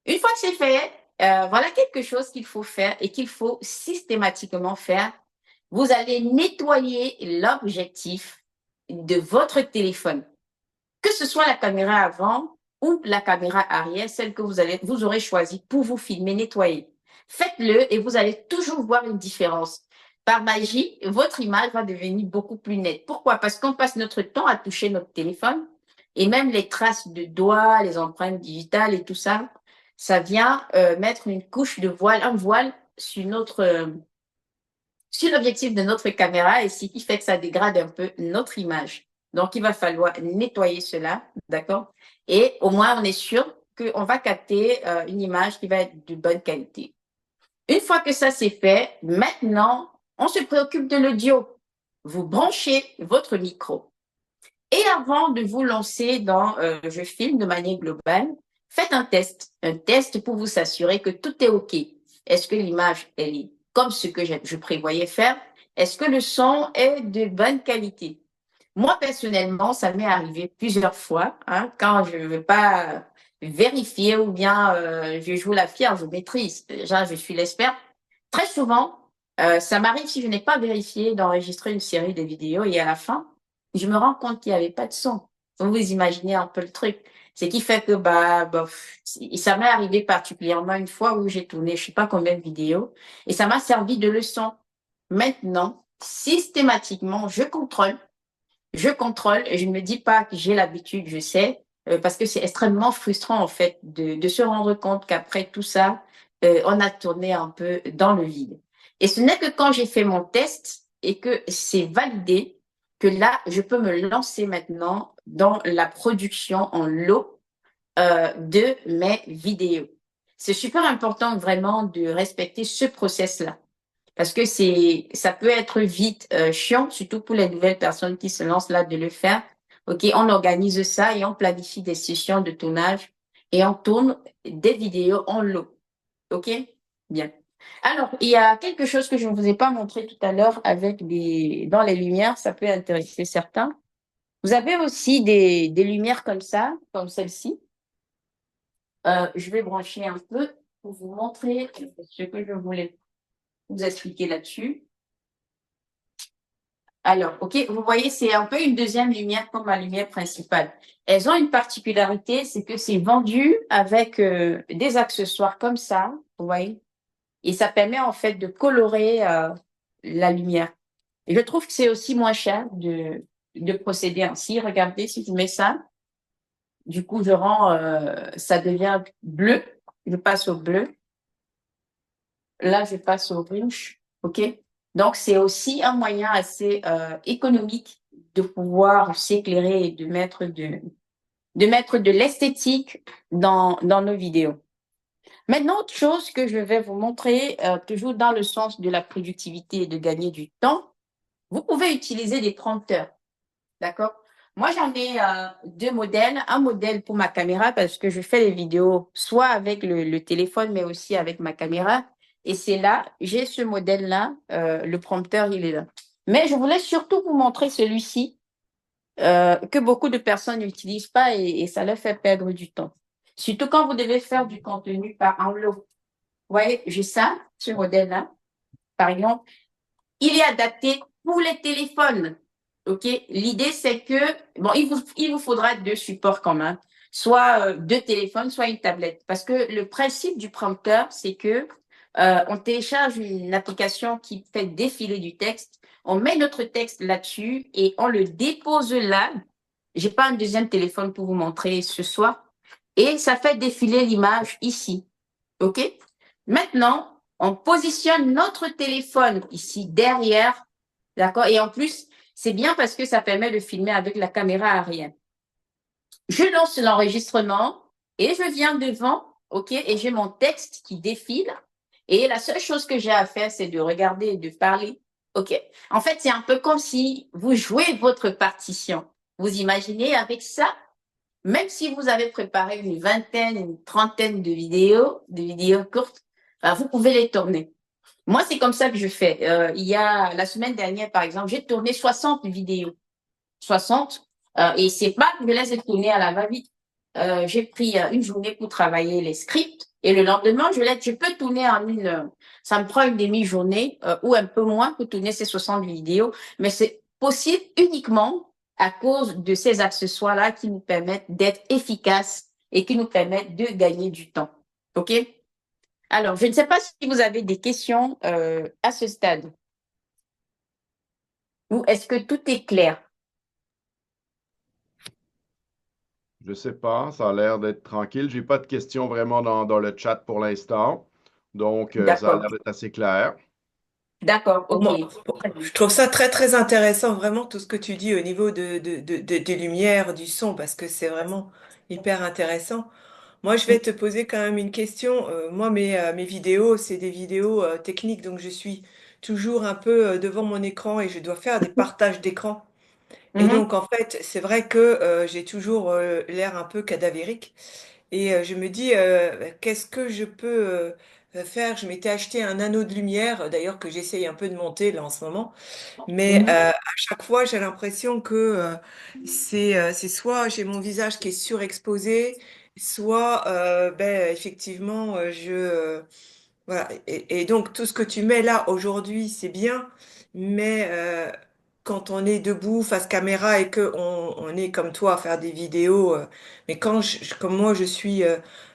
Une fois que c'est fait, voilà quelque chose qu'il faut faire et qu'il faut systématiquement faire. Vous allez nettoyer l'objectif de votre téléphone, que ce soit la caméra avant ou la caméra arrière, celle que vous aurez choisie pour vous filmer, nettoyer. Faites-le et vous allez toujours voir une différence. Par magie, votre image va devenir beaucoup plus nette. Pourquoi? Parce qu'on passe notre temps à toucher notre téléphone et même les traces de doigts, les empreintes digitales et tout ça, ça vient mettre une couche de voile, un voile sur sur l'objectif de notre caméra et ce qui fait que ça dégrade un peu notre image. Donc, il va falloir nettoyer cela, d'accord? Et au moins, on est sûr qu'on va capter une image qui va être de bonne qualité. Une fois que ça c'est fait, maintenant, on se préoccupe de l'audio. Vous branchez votre micro. Et avant de vous lancer dans je filme de manière globale, faites un test pour vous assurer que tout est OK. Est-ce que l'image elle est comme ce que je prévoyais faire? Est-ce que le son est de bonne qualité? Moi, personnellement, ça m'est arrivé plusieurs fois quand je ne veux pas vérifier ou bien je joue la fière, je maîtrise. Déjà, je suis l'expert. Très souvent, ça m'arrive si je n'ai pas vérifié d'enregistrer une série de vidéos et à la fin, je me rends compte qu'il n'y avait pas de son. Vous imaginez un peu le truc. Ce qui fait que ça m'est arrivé particulièrement une fois où j'ai tourné je ne sais pas combien de vidéos et ça m'a servi de leçon. Maintenant, systématiquement, je contrôle et je ne me dis pas que j'ai l'habitude, je sais, parce que c'est extrêmement frustrant en fait de se rendre compte qu'après tout ça, on a tourné un peu dans le vide. Et ce n'est que quand j'ai fait mon test et que c'est validé que là, je peux me lancer maintenant dans la production en lot de mes vidéos. C'est super important vraiment de respecter ce process-là. Parce que ça peut être vite chiant, surtout pour les nouvelles personnes qui se lancent là de le faire. OK, on organise ça et on planifie des sessions de tournage et on tourne des vidéos en lot. OK? Bien. Alors, il y a quelque chose que je ne vous ai pas montré tout à l'heure dans les lumières, ça peut intéresser certains. Vous avez aussi des lumières comme ça, comme celle-ci. Je vais brancher un peu pour vous montrer ce que je voulais vous expliquer là-dessus. Alors, OK, vous voyez, c'est un peu une deuxième lumière comme ma lumière principale. Elles ont une particularité, c'est que c'est vendu avec des accessoires comme ça, vous voyez, et ça permet en fait de colorer la lumière. Et je trouve que c'est aussi moins cher de procéder ainsi. Regardez, si je mets ça, du coup, ça devient bleu. Je passe au bleu. Là, je passe au rouge, OK? Donc, c'est aussi un moyen assez économique de pouvoir s'éclairer et de mettre de l'esthétique dans nos vidéos. Maintenant, autre chose que je vais vous montrer, toujours dans le sens de la productivité et de gagner du temps, vous pouvez utiliser des prompteurs, d'accord? Moi, j'en ai deux modèles. Un modèle pour ma caméra parce que je fais les vidéos soit avec le téléphone, mais aussi avec ma caméra. Et c'est là, j'ai ce modèle-là, le prompteur, il est là. Mais je voulais surtout vous montrer celui-ci, que beaucoup de personnes n'utilisent pas et ça leur fait perdre du temps. Surtout quand vous devez faire du contenu par enveloppe. Vous voyez, j'ai ça, ce modèle-là. Par exemple, il est adapté pour les téléphones. OK? L'idée, c'est que, bon, il vous faudra deux supports quand même, soit deux téléphones, soit une tablette. Parce que le principe du prompteur, c'est que on télécharge une application qui fait défiler du texte, on met notre texte là-dessus et on le dépose là. J'ai pas un deuxième téléphone pour vous montrer ce soir. Et ça fait défiler l'image ici. OK? Maintenant, on positionne notre téléphone ici derrière. D'accord? Et en plus, c'est bien parce que ça permet de filmer avec la caméra arrière. Je lance l'enregistrement et je viens devant, OK, et j'ai mon texte qui défile. Et la seule chose que j'ai à faire, c'est de regarder et de parler. OK. En fait, c'est un peu comme si vous jouez votre partition. Vous imaginez avec ça, même si vous avez préparé une vingtaine, une trentaine de vidéos courtes, vous pouvez les tourner. Moi, c'est comme ça que je fais. Il y a la semaine dernière, par exemple, j'ai tourné 60 vidéos. 60. Et c'est pas que je les ai tournées à la va-vite. J'ai pris une journée pour travailler les scripts et le lendemain, je peux tourner en une heure. Ça me prend une demi-journée ou un peu moins pour tourner ces 60 vidéos, mais c'est possible uniquement à cause de ces accessoires-là qui nous permettent d'être efficaces et qui nous permettent de gagner du temps. OK? Alors, je ne sais pas si vous avez des questions à ce stade ou est-ce que tout est clair? Je sais pas, ça a l'air d'être tranquille. J'ai pas de questions vraiment dans le chat pour l'instant. Donc, ça a D'accord. l'air d'être assez clair. D'accord, Pour OK. moi, je trouve ça très très intéressant, vraiment tout ce que tu dis au niveau des lumières, du son, parce que c'est vraiment hyper intéressant. Moi, je vais te poser quand même une question. Moi, mes vidéos, c'est des vidéos techniques, donc je suis toujours un peu devant mon écran et je dois faire des partages d'écran. Et Mhm, donc, en fait, c'est vrai que j'ai toujours l'air un peu cadavérique. Et je me dis, qu'est-ce que je peux faire? Je m'étais acheté un anneau de lumière, d'ailleurs que j'essaye un peu de monter là en ce moment. Mais mhm. à chaque fois, j'ai l'impression que c'est soit j'ai mon visage qui est surexposé, soit effectivement voilà. Et donc tout ce que tu mets là aujourd'hui, c'est bien, mais quand on est debout face caméra et que on est comme toi à faire des vidéos, mais quand comme moi je suis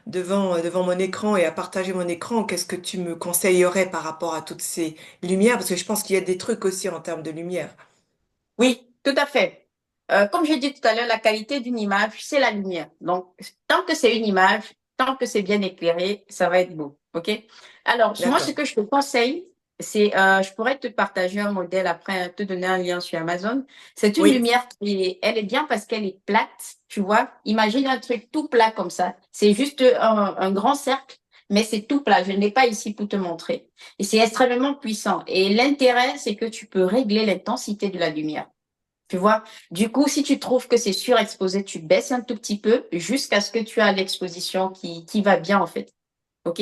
devant mon écran et à partager mon écran, qu'est-ce que tu me conseillerais par rapport à toutes ces lumières? Parce que je pense qu'il y a des trucs aussi en termes de lumière. Oui, tout à fait. Comme j'ai dit tout à l'heure, la qualité d'une image, c'est la lumière. Donc, tant que c'est une image, tant que c'est bien éclairé, ça va être beau. OK? Alors, moi, ce D'accord. que je te conseille, c'est, je pourrais te partager un modèle après, te donner un lien sur Amazon. C'est une Oui. lumière elle est bien parce qu'elle est plate, tu vois. Imagine un truc tout plat comme ça. C'est juste un grand cercle, mais c'est tout plat. Je ne l'ai pas ici pour te montrer. Et c'est extrêmement puissant. Et l'intérêt, c'est que tu peux régler l'intensité de la lumière. Tu vois? Du coup, si tu trouves que c'est surexposé, tu baisses un tout petit peu jusqu'à ce que tu aies l'exposition qui va bien, en fait. OK?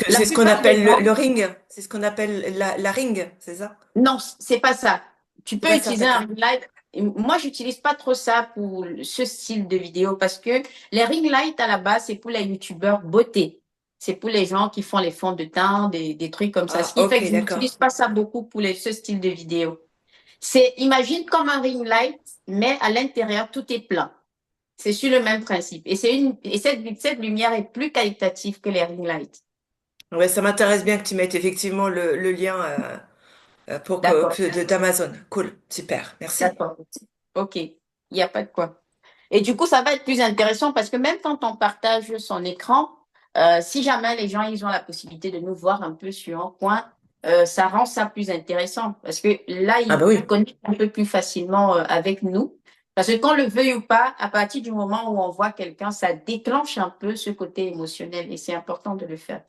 La C'est ce qu'on plupart des appelle gens, le ring. C'est ce qu'on appelle la ring, c'est ça? non, c'est pas ça. Tu C'est peux pas ça, utiliser un d'accord. ring light. Et moi, j'utilise pas trop ça pour ce style de vidéo parce que les ring lights, à la base, c'est pour les youtubeurs beauté. C'est pour les gens qui font les fonds de teint, des trucs comme ça. Ce Ah, qui fait ok, que je n'utilise d'accord. pas ça beaucoup pour ce style de vidéo. C'est, imagine comme un ring light, mais à l'intérieur, tout est plein. C'est sur le même principe. Et cette lumière est plus qualitative que les ring lights. Ouais, ça m'intéresse bien que tu mettes effectivement le lien pour D'accord, d'Amazon. Cool, super, merci. d'accord. OK. Il n'y a pas de quoi. Et du coup, ça va être plus intéressant parce que même quand on partage son écran, si jamais les gens ils ont la possibilité de nous voir un peu sur un coin, ça rend ça plus intéressant parce que là, Ah bah ils oui. connectent un peu plus facilement avec nous. Parce que qu'on le veuille ou pas, à partir du moment où on voit quelqu'un, ça déclenche un peu ce côté émotionnel et c'est important de le faire.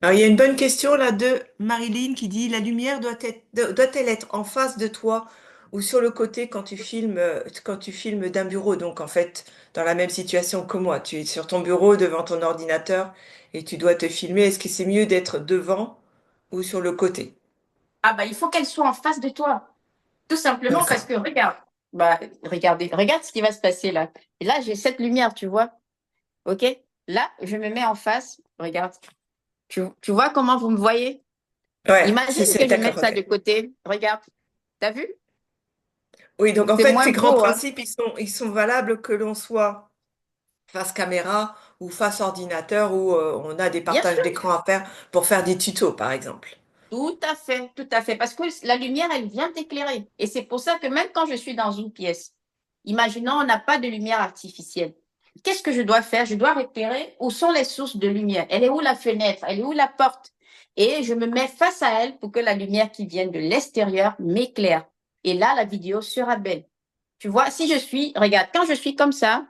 Alors, il y a une bonne question là de Marilyn qui dit la lumière doit-elle être en face de toi ou sur le côté quand tu filmes d'un bureau? Donc, en fait, dans la même situation que moi, tu es sur ton bureau devant ton ordinateur et tu dois te filmer. Est-ce que c'est mieux d'être devant ou sur le côté? Ah bah il faut qu'elle soit en face de toi. Tout simplement parce D'accord. que regarde, regarde ce qui va se passer là. Et là, j'ai cette lumière, tu vois. OK? Là, je me mets en face. Regarde. Tu vois comment vous me voyez? Ouais, Imagine que je d'accord, mette ça ok. de côté. Regarde. T'as vu? Oui, donc en C'est fait, moins tes grands beau, hein? principes, ils sont valables que l'on soit face caméra ou face ordinateur où on a des Bien partages sûr. d'écran à faire pour faire des tutos, par exemple. Tout à fait, tout à fait. Parce que la lumière, elle vient t'éclairer. Et c'est pour ça que même quand je suis dans une pièce, imaginons, on n'a pas de lumière artificielle. Qu'est-ce que je dois faire? Je dois repérer où sont les sources de lumière. Elle est où la fenêtre? Elle est où la porte? Et je me mets face à elle pour que la lumière qui vient de l'extérieur m'éclaire. Et là, la vidéo sera belle. Tu vois, regarde, quand je suis comme ça,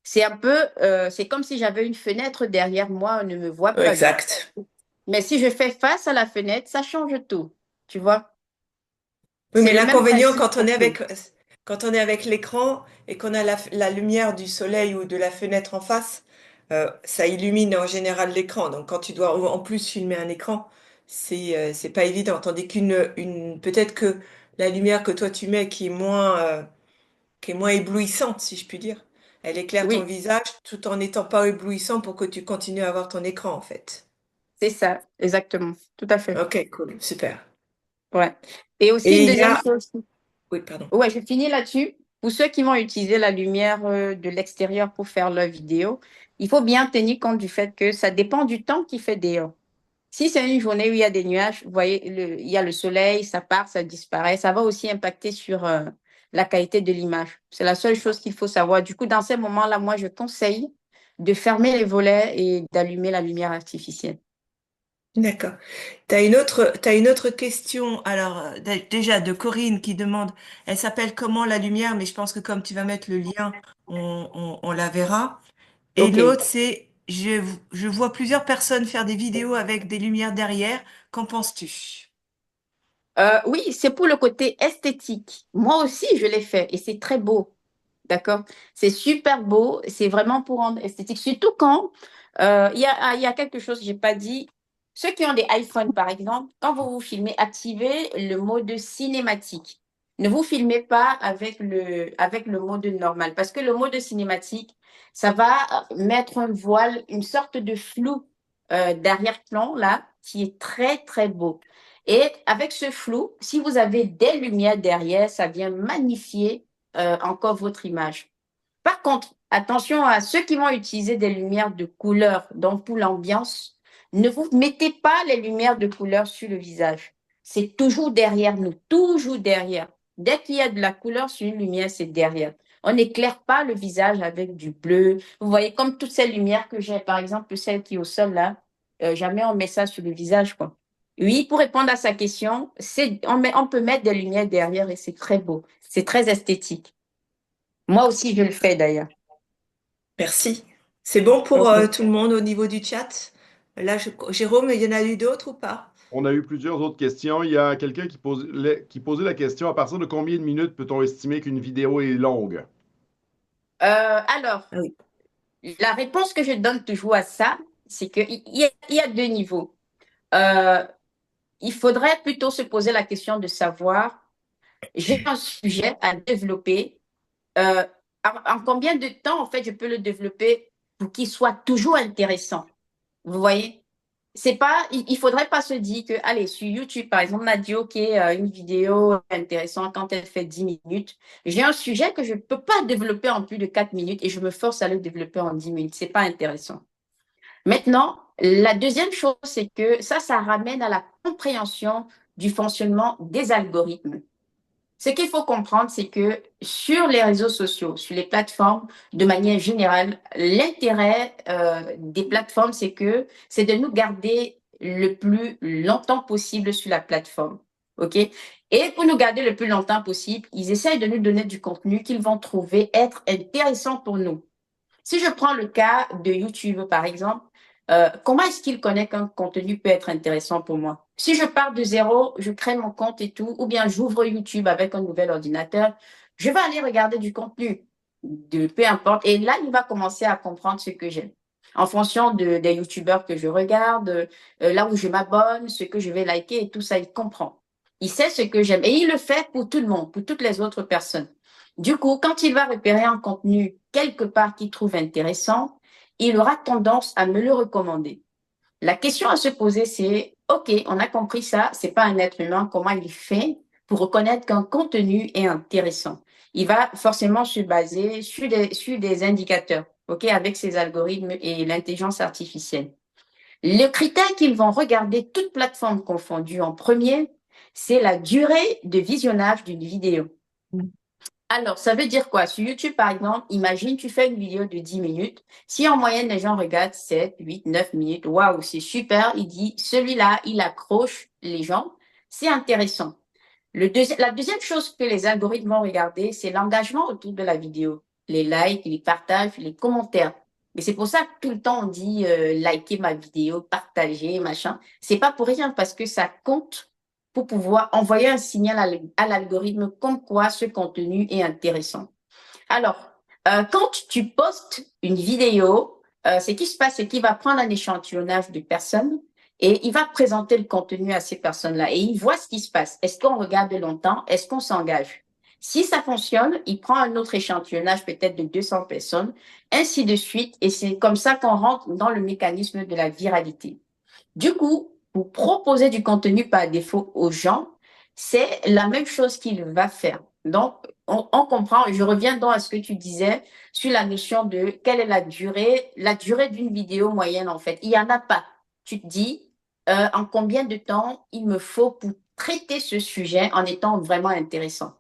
c'est un peu, c'est comme si j'avais une fenêtre derrière moi, on ne me voit pas bien. Exact. Mais si je fais face à la fenêtre, ça change tout. Tu vois, Oui, c'est mais le même l'inconvénient principe pour tout. quand on est avec l'écran et qu'on a la lumière du soleil ou de la fenêtre en face, ça illumine en général l'écran. Donc, quand tu dois en plus filmer un écran, c'est pas évident. Tandis peut-être que la lumière que toi tu mets qui est moins éblouissante, si je puis dire, elle éclaire ton Oui, visage tout en n'étant pas éblouissant pour que tu continues à avoir ton écran, en fait. c'est ça, exactement. Tout à fait. Ok, cool, super. Ouais. Et aussi une Et il y deuxième a, chose. oui, pardon. Ouais, je finis là-dessus. Pour ceux qui vont utiliser la lumière de l'extérieur pour faire leur vidéo, il faut bien tenir compte du fait que ça dépend du temps qu'il fait dehors. Si c'est une journée où il y a des nuages, vous voyez, il y a le soleil, ça part, ça disparaît, ça va aussi impacter sur la qualité de l'image. C'est la seule chose qu'il faut savoir. Du coup, dans ces moments-là, moi, je conseille de fermer les volets et d'allumer la lumière artificielle. D'accord. T'as une autre question. Alors, déjà, de Corinne qui demande, elle s'appelle comment la lumière, mais je pense que comme tu vas mettre le lien, on la verra. Et OK. l'autre, c'est, je vois plusieurs personnes faire des vidéos avec des lumières derrière. Qu'en penses-tu? Oui, c'est pour le côté esthétique. Moi aussi, je l'ai fait et c'est très beau. D'accord? C'est super beau. C'est vraiment pour rendre esthétique. Surtout quand il y a quelque chose que je n'ai pas dit. Ceux qui ont des iPhones, par exemple, quand vous vous filmez, activez le mode cinématique. Ne vous filmez pas avec le mode normal parce que le mode cinématique, ça va mettre un voile, une sorte de flou d'arrière-plan là qui est très, très beau. Et avec ce flou, si vous avez des lumières derrière, ça vient magnifier encore votre image. Par contre, attention à ceux qui vont utiliser des lumières de couleur, donc pour l'ambiance, ne vous mettez pas les lumières de couleur sur le visage. C'est toujours derrière nous, toujours derrière. Dès qu'il y a de la couleur sur une lumière, c'est derrière. On n'éclaire pas le visage avec du bleu. Vous voyez, comme toutes ces lumières que j'ai, par exemple, celle qui est au sol là, jamais on met ça sur le visage, quoi. Oui, pour répondre à sa question, on peut mettre des lumières derrière et c'est très beau. C'est très esthétique. Moi aussi, je le fais d'ailleurs. Merci. C'est bon pour Ok. tout le monde au niveau du chat? Là, Jérôme, il y en a eu d'autres ou pas? On a eu plusieurs autres questions. Il y a quelqu'un qui posait la question, à partir de combien de minutes peut-on estimer qu'une vidéo est longue? Alors, Ah oui. la réponse que je donne toujours à ça, c'est il y a deux niveaux. Euh, il faudrait plutôt se poser la question de savoir, j'ai un sujet à développer, euh, en combien de temps, en fait, je peux le développer pour qu'il soit toujours intéressant. Vous voyez? C'est pas, il faudrait pas se dire que, allez, sur YouTube, par exemple, Nadio, qui est une vidéo intéressante quand elle fait 10 minutes, j'ai un sujet que je ne peux pas développer en plus de 4 minutes et je me force à le développer en 10 minutes. C'est pas intéressant. Maintenant, la deuxième chose, c'est que ça ramène à la compréhension du fonctionnement des algorithmes. Ce qu'il faut comprendre, c'est que sur les réseaux sociaux, sur les plateformes, de manière générale, l'intérêt des plateformes, c'est de nous garder le plus longtemps possible sur la plateforme. OK? Et pour nous garder le plus longtemps possible, ils essayent de nous donner du contenu qu'ils vont trouver être intéressant pour nous. Si je prends le cas de YouTube, par exemple, comment est-ce qu'il connaît qu'un contenu peut être intéressant pour moi? Si je pars de zéro, je crée mon compte et tout, ou bien j'ouvre YouTube avec un nouvel ordinateur, je vais aller regarder du contenu, peu importe. Et là, il va commencer à comprendre ce que j'aime. En fonction des YouTubeurs que je regarde, là où je m'abonne, ce que je vais liker et tout ça, il comprend. Il sait ce que j'aime. Et il le fait pour tout le monde, pour toutes les autres personnes. Du coup, quand il va repérer un contenu quelque part qu'il trouve intéressant, il aura tendance à me le recommander. La question à se poser, c'est, OK, on a compris ça, c'est pas un être humain, comment il fait pour reconnaître qu'un contenu est intéressant? Il va forcément se baser sur des indicateurs, OK, avec ses algorithmes et l'intelligence artificielle. Le critère qu'ils vont regarder, toutes plateformes confondues en premier, c'est la durée de visionnage d'une vidéo. Alors, ça veut dire quoi? Sur YouTube, par exemple, imagine, tu fais une vidéo de 10 minutes. Si en moyenne, les gens regardent 7, 8, 9 minutes, waouh, c'est super. Il dit, celui-là, il accroche les gens. C'est intéressant. La deuxième chose que les algorithmes vont regarder, c'est l'engagement autour de la vidéo. Les likes, les partages, les commentaires. Et c'est pour ça que tout le temps on dit liker ma vidéo, partager, machin. C'est pas pour rien parce que ça compte pour pouvoir envoyer un signal à l'algorithme comme quoi ce contenu est intéressant. Alors, quand tu postes une vidéo, ce qui se passe, c'est qu'il va prendre un échantillonnage de personnes et il va présenter le contenu à ces personnes-là et il voit ce qui se passe. Est-ce qu'on regarde longtemps? Est-ce qu'on s'engage? Si ça fonctionne, il prend un autre échantillonnage peut-être de 200 personnes, ainsi de suite, et c'est comme ça qu'on rentre dans le mécanisme de la viralité. Du coup, pour proposer du contenu par défaut aux gens, c'est la même chose qu'il va faire. Donc, on comprend, je reviens donc à ce que tu disais sur la notion de quelle est la durée d'une vidéo moyenne en fait. Il n'y en a pas. Tu te dis, en combien de temps il me faut pour traiter ce sujet en étant vraiment intéressant.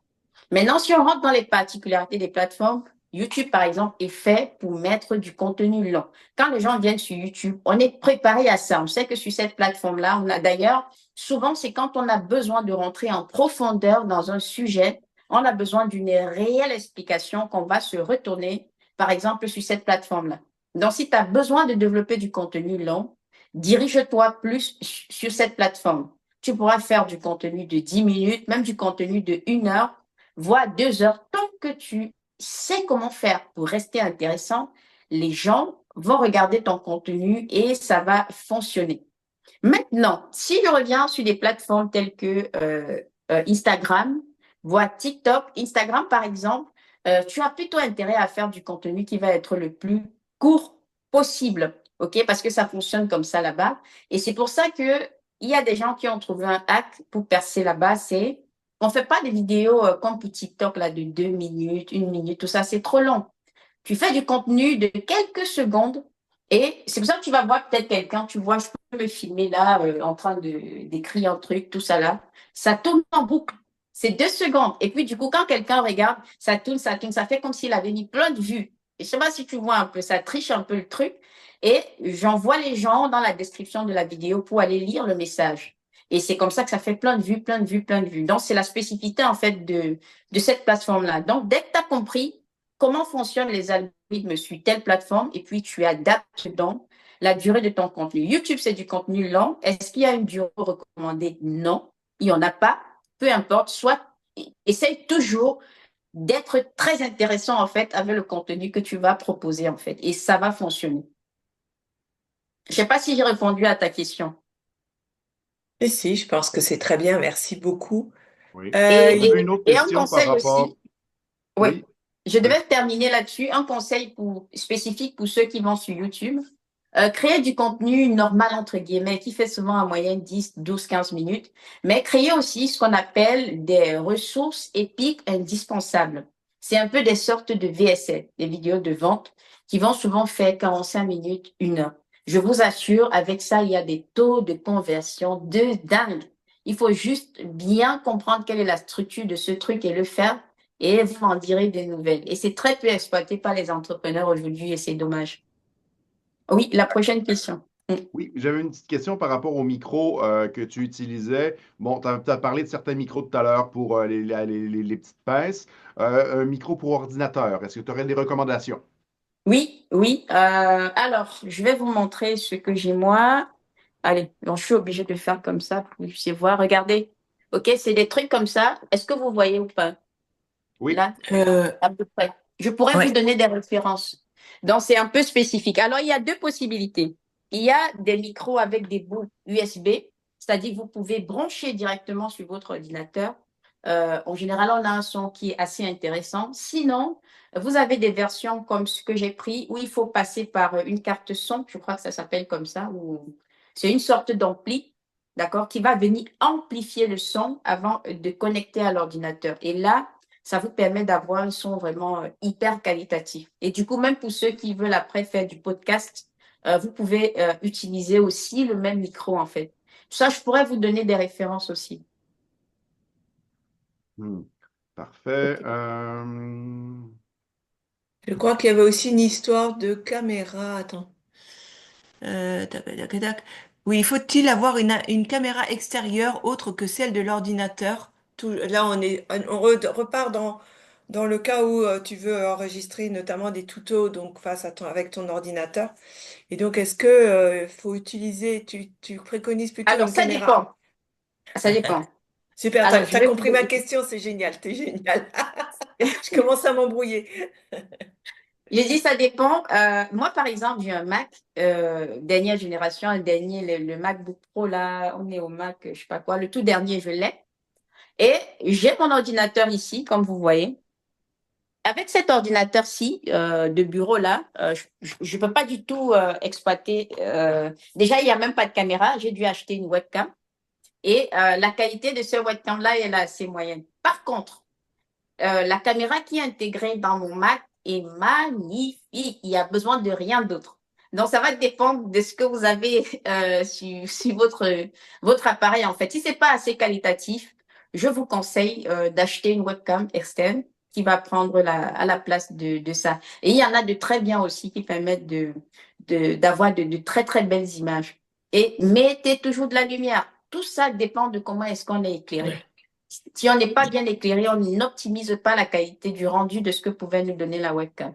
Maintenant, si on rentre dans les particularités des plateformes, YouTube, par exemple, est fait pour mettre du contenu long. Quand les gens viennent sur YouTube, on est préparé à ça. On sait que sur cette plateforme-là, on a d'ailleurs, souvent, c'est quand on a besoin de rentrer en profondeur dans un sujet, on a besoin d'une réelle explication qu'on va se retourner, par exemple, sur cette plateforme-là. Donc, si tu as besoin de développer du contenu long, dirige-toi plus sur cette plateforme. Tu pourras faire du contenu de 10 minutes, même du contenu de 1 heure, voire 2 heures. Tant que tu sais comment faire pour rester intéressant, les gens vont regarder ton contenu et ça va fonctionner. Maintenant, si je reviens sur des plateformes telles que Instagram, voire TikTok, Instagram par exemple, tu as plutôt intérêt à faire du contenu qui va être le plus court possible, ok? Parce que ça fonctionne comme ça là-bas. Et c'est pour ça que il y a des gens qui ont trouvé un hack pour percer là-bas. C'est on fait pas des vidéos comme pour TikTok là de 2 minutes, 1 minute, tout ça, c'est trop long. Tu fais du contenu de quelques secondes et c'est pour ça que tu vas voir peut-être quelqu'un, tu vois, je peux me filmer là en train d'écrire un truc, tout ça là. Ça tourne en boucle. C'est 2 secondes. Et puis du coup, quand quelqu'un regarde, ça tourne, ça fait comme s'il avait mis plein de vues. Et je sais pas si tu vois un peu, ça triche un peu le truc. Et j'envoie les gens dans la description de la vidéo pour aller lire le message. Et c'est comme ça que ça fait plein de vues, plein de vues, plein de vues. Donc, c'est la spécificité, en fait, de cette plateforme-là. Donc, dès que tu as compris comment fonctionnent les algorithmes sur telle plateforme et puis tu adaptes donc la durée de ton contenu. YouTube, c'est du contenu long. Est-ce qu'il y a une durée recommandée? Non, il n'y en a pas. Peu importe, soit essaye toujours d'être très intéressant en fait avec le contenu que tu vas proposer en fait et ça va fonctionner. Je ne sais pas si j'ai répondu à ta question. Et si, je pense que c'est très bien, merci beaucoup. Oui. Il- J'avais une autre Et un question par conseil rapport. aussi, oui, Oui, je oui. devais terminer là-dessus. Un conseil spécifique pour ceux qui vont sur YouTube. Créer du contenu normal, entre guillemets, qui fait souvent en moyenne 10, 12, 15 minutes, mais créer aussi ce qu'on appelle des ressources épiques indispensables. C'est un peu des sortes de VSL, des vidéos de vente, qui vont souvent faire 45 minutes, 1 heure. Je vous assure, avec ça, il y a des taux de conversion de dingue. Il faut juste bien comprendre quelle est la structure de ce truc et le faire, et vous m'en direz des nouvelles. Et c'est très peu exploité par les entrepreneurs aujourd'hui, et c'est dommage. Oui, la prochaine question. Mm. Oui, j'avais une petite question par rapport au micro que tu utilisais. Bon, tu as parlé de certains micros tout à l'heure pour les petites pinces. Un micro pour ordinateur, est-ce que tu aurais des recommandations? Oui, oui. Alors, je vais vous montrer ce que j'ai moi. Allez, donc, je suis obligée de faire comme ça pour que vous puissiez voir. Regardez. OK, c'est des trucs comme ça. Est-ce que vous voyez ou pas? Oui. Là, euh, à peu près. Je pourrais vous ouais. donner des références. Donc, c'est un peu spécifique. Alors, il y a deux possibilités. Il y a des micros avec des bouts USB, c'est-à-dire que vous pouvez brancher directement sur votre ordinateur. En général, on a un son qui est assez intéressant. Sinon, vous avez des versions comme ce que j'ai pris où il faut passer par une carte son, je crois que ça s'appelle comme ça, ou c'est une sorte d'ampli, d'accord, qui va venir amplifier le son avant de connecter à l'ordinateur. Et là, ça vous permet d'avoir un son vraiment hyper qualitatif. Et du coup, même pour ceux qui veulent après faire du podcast, vous pouvez utiliser aussi le même micro en fait. Ça, je pourrais vous donner des références aussi. Hmm. Parfait. Je crois qu'il y avait aussi une histoire de caméra. Attends. Tac, tac, tac, tac. Oui, faut-il avoir une caméra extérieure autre que celle de l'ordinateur? là, repart dans le cas où tu veux enregistrer notamment des tutos donc avec ton ordinateur. Et donc, est-ce que faut utiliser, tu préconises plutôt Alors, une ça caméra? dépend. Ça dépend. Super, Alors, je t'as vais vous compris ma donner. question, c'est génial, t'es génial. Je commence à m'embrouiller. J'ai dit ça dépend. Moi, par exemple, j'ai un Mac dernière génération, un dernier, le MacBook Pro, là, on est au Mac, je sais pas quoi, le tout dernier, je l'ai. Et j'ai mon ordinateur ici, comme vous voyez. Avec cet ordinateur-ci de bureau là, je ne peux pas du tout exploiter. Déjà, il n'y a même pas de caméra. J'ai dû acheter une webcam et la qualité de ce webcam-là elle est assez moyenne. Par contre, la caméra qui est intégrée dans mon Mac est magnifique. Il n'y a besoin de rien d'autre. Donc, ça va dépendre de ce que vous avez sur votre appareil en fait. Si ce n'est pas assez qualitatif, je vous conseille d'acheter une webcam externe qui va prendre à la place de ça. Et il y en a de très bien aussi qui permettent d'avoir de très, très belles images. Et mettez toujours de la lumière. Tout ça dépend de comment est-ce qu'on est éclairé. Ouais. Si on n'est pas bien éclairé, on n'optimise pas la qualité du rendu de ce que pouvait nous donner la webcam.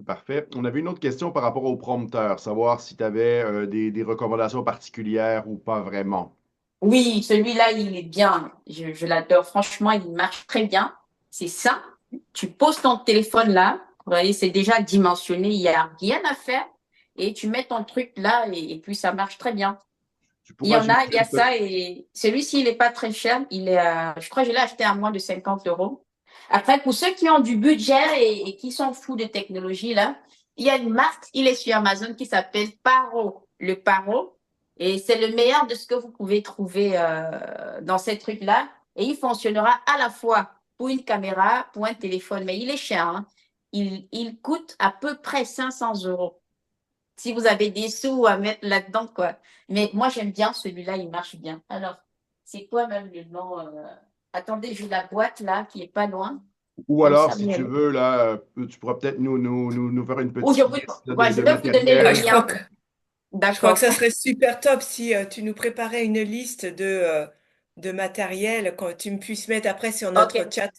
Parfait. On avait une autre question par rapport au prompteur, savoir si tu avais des recommandations particulières ou pas vraiment. Oui, celui-là, il est bien. Je l'adore. Franchement, il marche très bien. C'est ça. Tu poses ton téléphone là. Vous voyez, c'est déjà dimensionné. Il n'y a rien à faire. Et tu mets ton truc là et puis ça marche très bien. Tu Il y pourras en a, il ajouter y a un peu. ça et celui-ci, il n'est pas très cher. Je crois que je l'ai acheté à moins de 50 euros. Après, pour ceux qui ont du budget et qui sont fous de technologie, là, il y a une marque, il est sur Amazon qui s'appelle Paro. Le Paro. Et c'est le meilleur de ce que vous pouvez trouver dans ces trucs-là. Et il fonctionnera à la fois pour une caméra, pour un téléphone. Mais il est cher, hein. Il coûte à peu près 500 euros si vous avez des sous à mettre là-dedans, quoi. Mais moi, j'aime bien celui-là, il marche bien. Alors, c'est quoi même le nom Attendez, j'ai la boîte là qui est pas loin. Ou Comme alors, ça, si tu mieux. veux, là, tu pourras peut-être nous faire une Ou petite liste là, ouais, de je vais vous donner Ah, le matériel. lien. je crois que D'accord. ça serait super top si tu nous préparais une liste de matériel quand tu me puisses mettre après sur notre Ok, chat.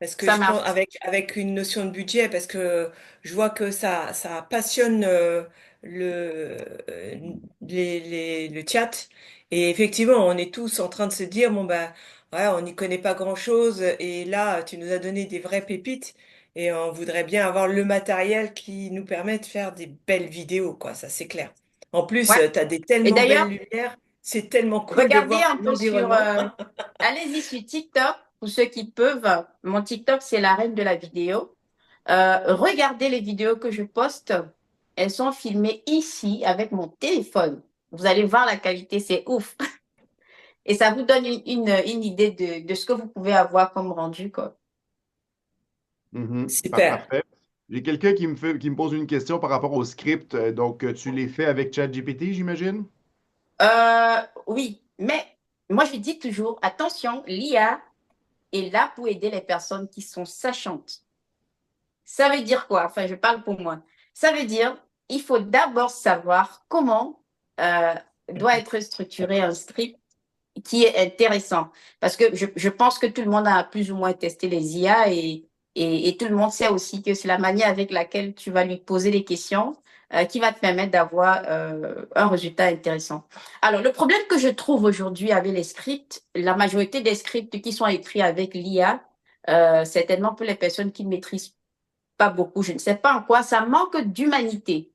Parce que ça je pense marche. avec une notion de budget, parce que je vois que ça passionne le, euh, le chat. Et effectivement, on est tous en train de se dire, bon bah ouais, on n'y connaît pas grand-chose. Et là, tu nous as donné des vraies pépites. Et on voudrait bien avoir le matériel qui nous permet de faire des belles vidéos, quoi, ça c'est clair. En plus, Ouais. tu as des Et tellement belles d'ailleurs, lumières, c'est tellement cool de regardez voir un peu sur. l'environnement. Allez-y sur TikTok, pour ceux qui peuvent. Mon TikTok, c'est la reine de la vidéo. Regardez les vidéos que je poste. Elles sont filmées ici avec mon téléphone. Vous allez voir la qualité, c'est ouf. Et ça vous donne une idée de ce que vous pouvez avoir comme rendu, quoi. Mhm. Super. Parfait. J'ai quelqu'un qui me pose une question par rapport au script. Donc, tu les fais avec ChatGPT, j'imagine? Oui, mais moi je dis toujours, attention, l'IA est là pour aider les personnes qui sont sachantes. Ça veut dire quoi? Enfin, je parle pour moi. Ça veut dire, il faut d'abord savoir comment euh, doit être structuré un script qui est intéressant. Parce que je pense que tout le monde a plus ou moins testé les IA et tout le monde sait aussi que c'est la manière avec laquelle tu vas lui poser les questions qui va te permettre d'avoir un résultat intéressant. Alors, le problème que je trouve aujourd'hui avec les scripts, la majorité des scripts qui sont écrits avec l'IA, certainement pour les personnes qui ne maîtrisent pas beaucoup, je ne sais pas en quoi, ça manque d'humanité.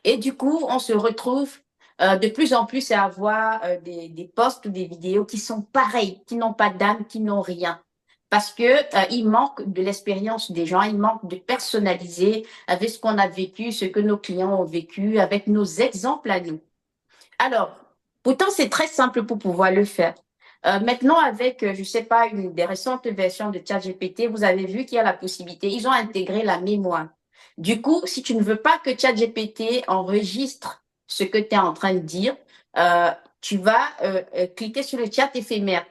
Et du coup, on se retrouve de plus en plus à avoir des posts ou des vidéos qui sont pareils, qui n'ont pas d'âme, qui n'ont rien. Parce que il manque de l'expérience des gens, il manque de personnaliser avec ce qu'on a vécu, ce que nos clients ont vécu, avec nos exemples à nous. Alors, pourtant, c'est très simple pour pouvoir le faire. Maintenant, avec, je ne sais pas, une des récentes versions de ChatGPT, vous avez vu qu'il y a la possibilité, ils ont intégré la mémoire. Du coup, si tu ne veux pas que ChatGPT enregistre ce que tu es en train de dire, tu vas cliquer sur le chat éphémère.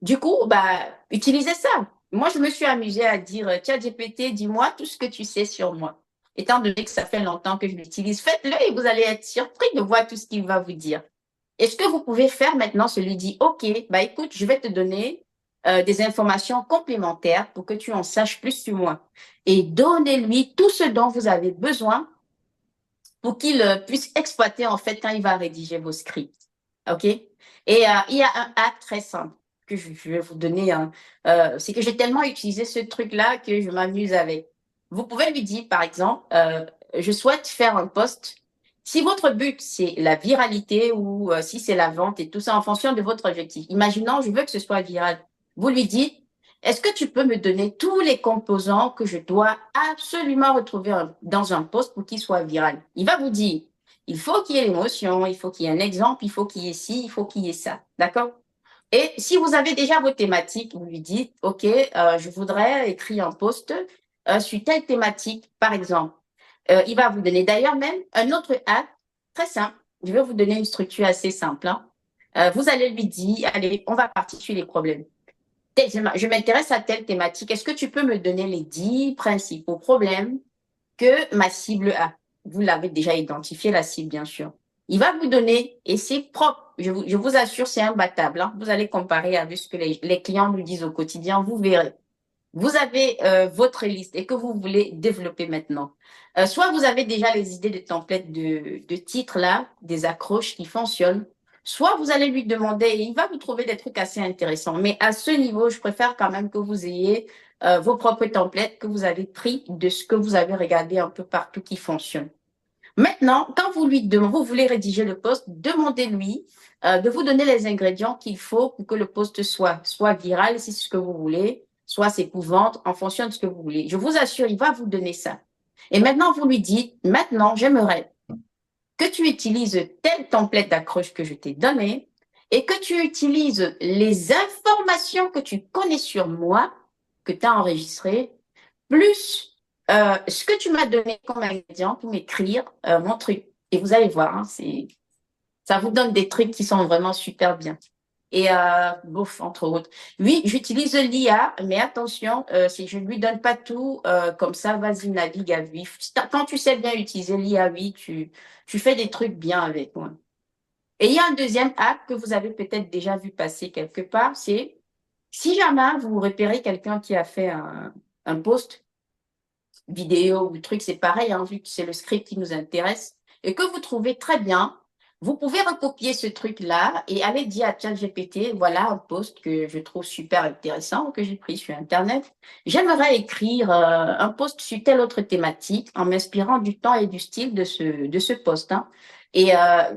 Du coup, bah, utilisez ça. Moi, je me suis amusée à dire, ChatGPT, dis-moi tout ce que tu sais sur moi. Étant donné que ça fait longtemps que je l'utilise, faites-le et vous allez être surpris de voir tout ce qu'il va vous dire. Et ce que vous pouvez faire maintenant, c'est lui dire, OK, bah écoute, je vais te donner des informations complémentaires pour que tu en saches plus sur moi. Et donnez-lui tout ce dont vous avez besoin pour qu'il puisse exploiter en fait quand il va rédiger vos scripts. OK? Et il y a un hack très simple que je vais vous donner. C'est que j'ai tellement utilisé ce truc-là que je m'amuse avec. Vous pouvez lui dire, par exemple, je souhaite faire un post. Si votre but, c'est la viralité ou si c'est la vente et tout ça en fonction de votre objectif. Imaginons, je veux que ce soit viral. Vous lui dites, est-ce que tu peux me donner tous les composants que je dois absolument retrouver dans un post pour qu'il soit viral? Il va vous dire, il faut qu'il y ait l'émotion, il faut qu'il y ait un exemple, il faut qu'il y ait ci, il faut qu'il y ait ça. D'accord? Et si vous avez déjà vos thématiques, vous lui dites, OK, je voudrais écrire un post sur telle thématique, par exemple. Il va vous donner d'ailleurs même un autre hack très simple. Je vais vous donner une structure assez simple, hein. Vous allez lui dire, allez, on va partir sur les problèmes. Je m'intéresse à telle thématique. Est-ce que tu peux me donner les 10 principaux problèmes que ma cible a? Vous l'avez déjà identifié, la cible, bien sûr. Il va vous donner, et c'est propre. Je vous assure, c'est imbattable, hein. Vous allez comparer avec ce que les clients nous disent au quotidien. Vous verrez. Vous avez votre liste et que vous voulez développer maintenant. Soit vous avez déjà les idées de templates de titres là, des accroches qui fonctionnent. Soit vous allez lui demander et il va vous trouver des trucs assez intéressants. Mais à ce niveau, je préfère quand même que vous ayez vos propres templates que vous avez pris de ce que vous avez regardé un peu partout qui fonctionne. Maintenant, quand vous voulez rédiger le post, demandez-lui de vous donner les ingrédients qu'il faut pour que le post soit viral, si c'est ce que vous voulez, soit c'est pour vendre, en fonction de ce que vous voulez. Je vous assure, il va vous donner ça. Et maintenant, vous lui dites, maintenant, j'aimerais que tu utilises tel template d'accroche que je t'ai donné et que tu utilises les informations que tu connais sur moi, que tu as enregistrées, plus ce que tu m'as donné comme ingrédient pour m'écrire mon truc. Et vous allez voir, hein, ça vous donne des trucs qui sont vraiment super bien. Et bouf, entre autres. Oui, j'utilise l'IA, mais attention, si je ne lui donne pas tout, comme ça, vas-y, navigue à vif. Quand tu sais bien utiliser l'IA, oui, tu fais des trucs bien avec moi. Et il y a un deuxième hack que vous avez peut-être déjà vu passer quelque part, c'est si jamais vous repérez quelqu'un qui a fait un post vidéo ou truc, c'est pareil, hein, vu que c'est le script qui nous intéresse, et que vous trouvez très bien, vous pouvez recopier ce truc-là et aller dire à ChatGPT, voilà un post que je trouve super intéressant, que j'ai pris sur Internet. J'aimerais écrire un post sur telle autre thématique en m'inspirant du temps et du style de ce post, hein. Et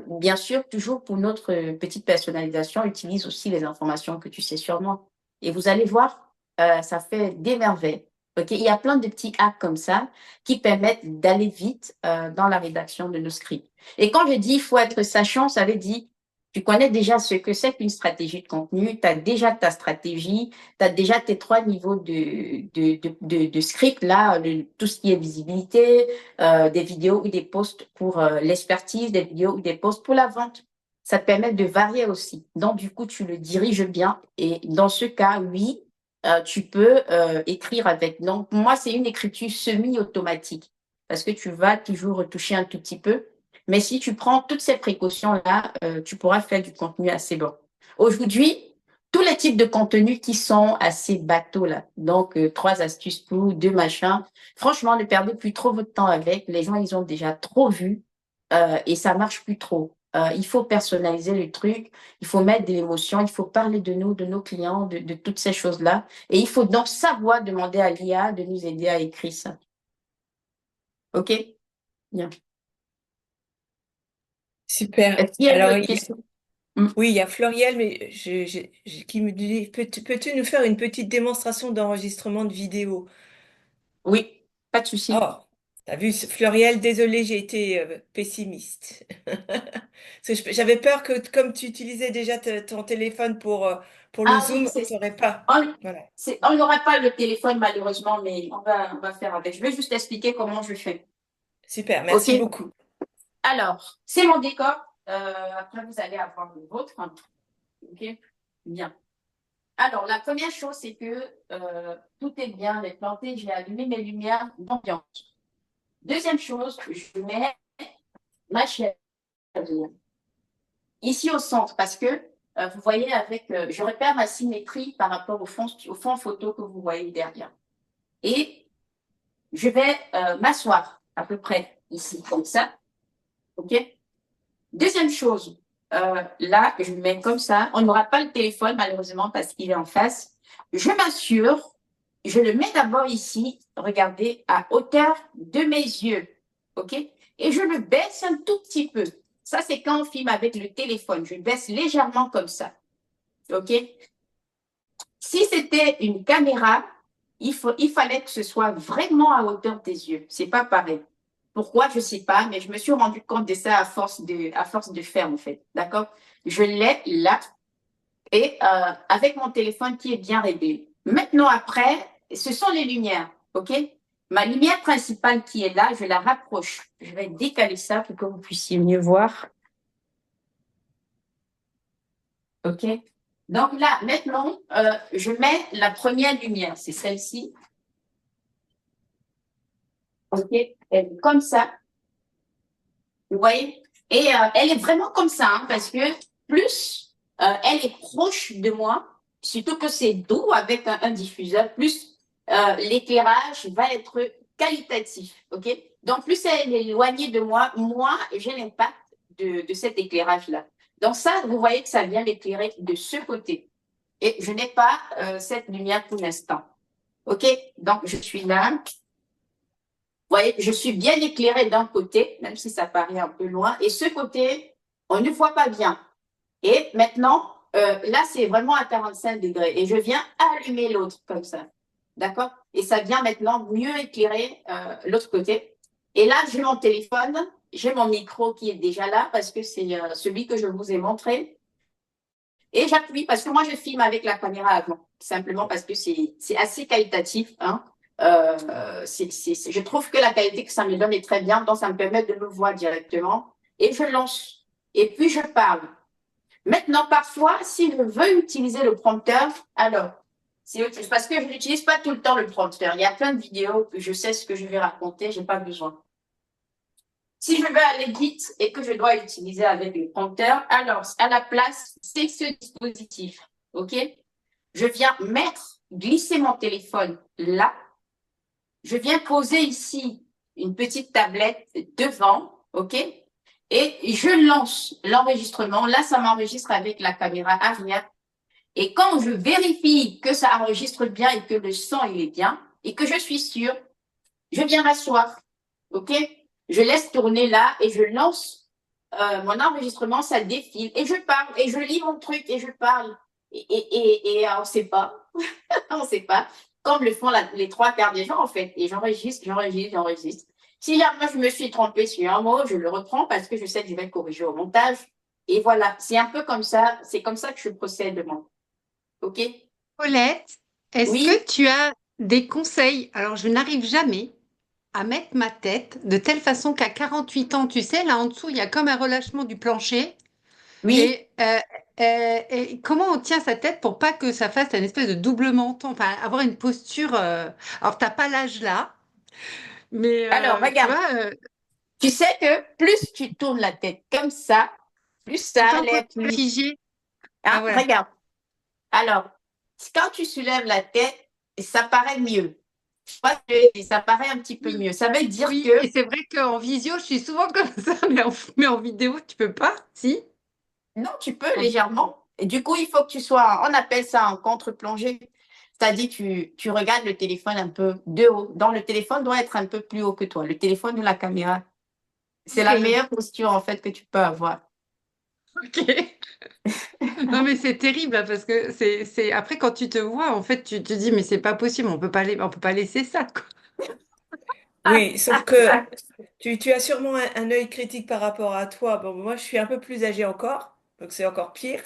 bien sûr, toujours pour notre petite personnalisation, utilise aussi les informations que tu sais sur moi. Et vous allez voir, ça fait des merveilles. Ok, il y a plein de petits hacks comme ça qui permettent d'aller vite dans la rédaction de nos scripts. Et quand je dis il faut être sachant, ça veut dire tu connais déjà ce que c'est qu'une stratégie de contenu, tu as déjà ta stratégie, tu as déjà tes 3 niveaux de script là, de tout ce qui est visibilité, des vidéos ou des posts pour l'expertise, des vidéos ou des posts pour la vente. Ça te permet de varier aussi. Donc, du coup, tu le diriges bien. Et dans ce cas, oui, tu peux écrire avec. Donc, moi, c'est une écriture semi-automatique parce que tu vas toujours retoucher un tout petit peu. Mais si tu prends toutes ces précautions-là, tu pourras faire du contenu assez bon. Aujourd'hui, tous les types de contenus qui sont assez bateaux, là. Donc, 3 astuces pour 2 machins. Franchement, ne perdez plus trop votre temps avec. Les gens, ils ont déjà trop vu et ça marche plus trop. Il faut personnaliser le truc, il faut mettre de l'émotion, il faut parler de nous, de nos clients, de toutes ces choses-là. Et il faut donc savoir demander à l'IA de nous aider à écrire ça. OK? Bien. Super. Est-ce qu'il y a une Alors, autre question? Hmm. oui, il y a Floriel, mais qui me dit, peux-tu nous faire une petite démonstration d'enregistrement de vidéo? Oui, pas de souci. Oh, t'as vu, Floriel, désolé, j'ai été pessimiste. Parce que j'avais peur que, comme tu utilisais déjà ton téléphone pour le Ah oui, Zoom, tu n'aurais pas. on Voilà. on n'aura pas le téléphone malheureusement, mais on va faire avec. Je vais juste expliquer comment je fais. Super, OK? merci beaucoup. Alors, c'est mon décor. Après, vous allez avoir le vôtre. OK? Bien. Alors, la première chose, c'est que tout est bien implanté. J'ai allumé mes lumières d'ambiance. Deuxième chose, je mets ma chaise. ici au centre, parce que vous voyez, je repère ma symétrie par rapport au fond photo que vous voyez derrière. Et je vais m'asseoir à peu près ici, comme ça. OK? Deuxième chose, là, je me mets comme ça. On n'aura pas le téléphone, malheureusement, parce qu'il est en face. Je m'assure, je le mets d'abord ici, regardez, à hauteur de mes yeux. OK? Et je le baisse un tout petit peu. Ça, c'est quand on filme avec le téléphone. Je baisse légèrement comme ça. OK? Si c'était une caméra, il fallait que ce soit vraiment à hauteur des yeux. C'est pas pareil. Pourquoi, je ne sais pas, mais je me suis rendu compte de ça à force de faire, en fait. D'accord? Je l'ai là et avec mon téléphone qui est bien réglé. Maintenant, après, ce sont les lumières. OK? Ma lumière principale qui est là, je la rapproche. Je vais décaler ça pour que vous puissiez mieux voir. OK? Donc là, maintenant, je mets la première lumière. C'est celle-ci. OK? Elle est comme ça. Vous voyez? Et elle est vraiment comme ça, hein, parce que plus elle est proche de moi, surtout que c'est doux avec un diffuseur, plus l'éclairage va être qualitatif. OK? Donc, plus elle est éloignée de moi, moins j'ai l'impact de cet éclairage-là. Donc, ça, vous voyez que ça vient l'éclairer de ce côté. Et je n'ai pas cette lumière pour l'instant. OK? Donc, je suis là. Vous voyez, je suis bien éclairée d'un côté, même si ça paraît un peu loin, et ce côté, on ne voit pas bien. Et maintenant, là, c'est vraiment à 45 degrés, et je viens allumer l'autre comme ça. D'accord? Et ça vient maintenant mieux éclairer l'autre côté. Et là, j'ai mon téléphone, j'ai mon micro qui est déjà là, parce que c'est celui que je vous ai montré. Et j'appuie, parce que moi, je filme avec la caméra avant, simplement parce que c'est assez qualitatif, hein. Je trouve que la qualité que ça me donne est très bien, donc ça me permet de le voir directement. Et je lance. Et puis je parle. Maintenant, parfois, si je veux utiliser le prompteur, alors, c'est parce que je n'utilise pas tout le temps le prompteur. Il y a plein de vidéos que je sais ce que je vais raconter, j'ai pas besoin. Si je veux aller vite et que je dois utiliser avec le prompteur, alors à la place, c'est ce dispositif. OK? Je viens glisser mon téléphone là. Je viens poser ici une petite tablette devant, OK? Et je lance l'enregistrement. Là, ça m'enregistre avec la caméra arrière. Et quand je vérifie que ça enregistre bien et que le son, il est bien, et que je suis sûre, je viens m'asseoir, OK? Je laisse tourner là et je lance mon enregistrement, ça défile, et je parle, et je lis mon truc, et je parle. Et on ne sait pas. On ne sait pas, comme le font les trois quarts des gens, en fait. Et j'enregistre, j'enregistre, j'enregistre. Si jamais je me suis trompée sur un mot, je le reprends parce que je sais que je vais le corriger au montage. Et voilà, c'est un peu comme ça, c'est comme ça que je procède, moi. OK? Paulette, est-ce Oui, que tu as des conseils? Alors, je n'arrive jamais à mettre ma tête de telle façon qu'à 48 ans, tu sais, là en dessous, il y a comme un relâchement du plancher. oui. Et, et comment on tient sa tête pour pas que ça fasse une espèce de double menton, enfin, avoir une posture. Alors, t'as pas l'âge là, mais Alors, tu regarde, vois, tu sais que plus tu tournes la tête comme ça, plus tout ça le temps a l'air plus. figé. Ah, Hein? voilà. Regarde. Alors, quand tu soulèves la tête, ça paraît mieux. Je crois que ça paraît un petit peu Oui, mieux. Ça veut dire oui. que Et c'est vrai qu'en visio, je suis souvent comme ça, mais en vidéo, tu peux pas, si? non, tu peux légèrement. Et du coup, il faut que tu sois, on appelle ça en contre-plongée. C'est-à-dire, tu regardes le téléphone un peu de haut. Donc, le téléphone doit être un peu plus haut que toi. Le téléphone ou la caméra. C'est Ok, la meilleure posture, en fait, que tu peux avoir. ok. Non, mais c'est terrible là, parce que après quand tu te vois, en fait, tu te dis, mais c'est pas possible, on peut pas laisser ça, quoi. Oui, sauf que tu as sûrement un œil critique par rapport à toi. Bon, moi, je suis un peu plus âgée encore, donc c'est encore pire.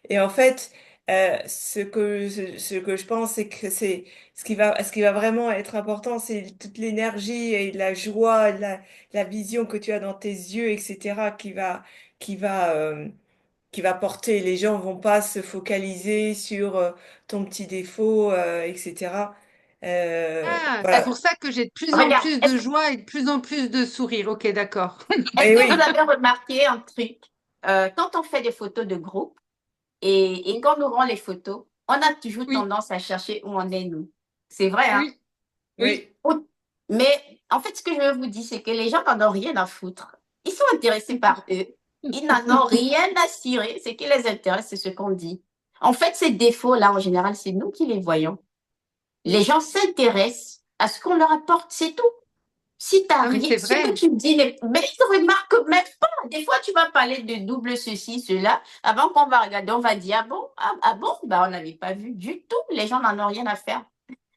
Et en fait, ce que je pense, c'est que c'est ce qui va vraiment être important, c'est toute l'énergie et la joie, la vision que tu as dans tes yeux, etc., qui va, qui va porter. Les gens vont pas se focaliser sur ton petit défaut, etc. Ah, c'est Voilà. pour ça que j'ai de plus en Regarde, plus de joie et de plus en plus de sourire. Ok, d'accord. est-ce Et que vous oui. avez remarqué un truc? quand on fait des photos de groupe et quand nous rend les photos, on a toujours Oui, tendance à chercher où on est nous. C'est vrai, hein? oui, oui. Oui. Mais en fait, ce que je veux vous dire, c'est que les gens n'en ont rien à foutre. Ils sont intéressés par eux. Ils n'en ont rien à cirer. Ce qui les intéresse, c'est ce qu'on dit. En fait, ces défauts-là, en général, c'est nous qui les voyons. Les gens s'intéressent à ce qu'on leur apporte, c'est tout. Si t'as Non, mais rien, c'est ce que vrai. tu me dis, mais ils ne remarquent même pas. Des fois, tu vas parler de double ceci, cela. Avant qu'on va regarder, on va dire, ah bon, ah bon, bah, on n'avait pas vu du tout. Les gens n'en ont rien à faire.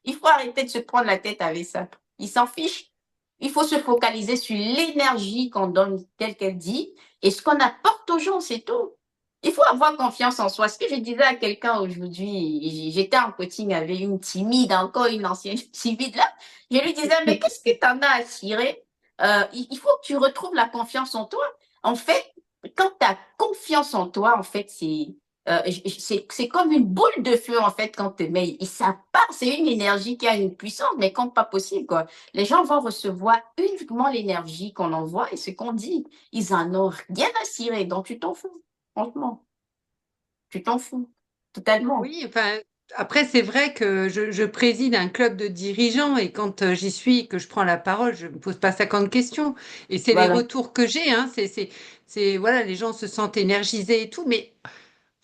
Il faut arrêter de se prendre la tête avec ça. Ils s'en fichent. Il faut se focaliser sur l'énergie qu'on donne telle qu'elle dit et ce qu'on apporte aux gens, c'est tout. Il faut avoir confiance en soi. Ce que je disais à quelqu'un aujourd'hui, j'étais en coaching avec une timide, encore une ancienne timide là. Je lui disais, mais qu'est-ce que tu en as à cirer? Il faut que tu retrouves la confiance en toi. En fait, quand tu as confiance en toi, en fait, c'est comme une boule de feu, en fait, quand tu mets. Et ça part, c'est une énergie qui a une puissance, mais comme pas possible, quoi. Les gens vont recevoir uniquement l'énergie qu'on envoie et ce qu'on dit. Ils en ont rien à cirer, donc tu t'en fous. Franchement, tu t'en fous. Totalement. Oui, enfin, après, c'est vrai que je préside un club de dirigeants et quand j'y suis, que je prends la parole, je ne me pose pas 50 questions. Et c'est les Voilà. retours que j'ai, hein, voilà, les gens se sentent énergisés et tout. Mais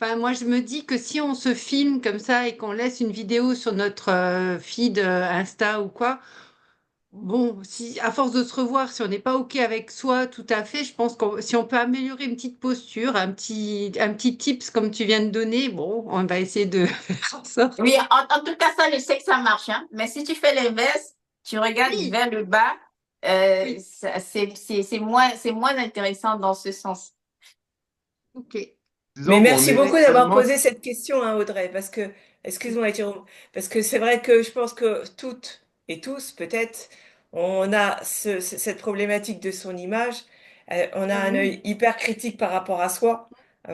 enfin, moi, je me dis que si on se filme comme ça et qu'on laisse une vidéo sur notre feed Insta ou quoi, bon, si à force de se revoir, si on n'est pas OK avec soi tout à fait, je pense que si on peut améliorer une petite posture, un petit tips comme tu viens de donner, bon, on va essayer de faire en sorte. Oui, en tout cas, ça, je sais que ça marche, hein. Mais si tu fais l'inverse, tu regardes Oui, vers le bas, oui, c'est moins intéressant dans ce sens. OK. Mais Disons qu'on le merci beaucoup mérite d'avoir tellement. posé cette question, hein, Audrey, parce que, excuse-moi, Jérôme, parce que c'est vrai que je pense que toutes et tous, peut-être, on a cette problématique de son image. On a un Mhm. œil hyper critique par rapport à soi,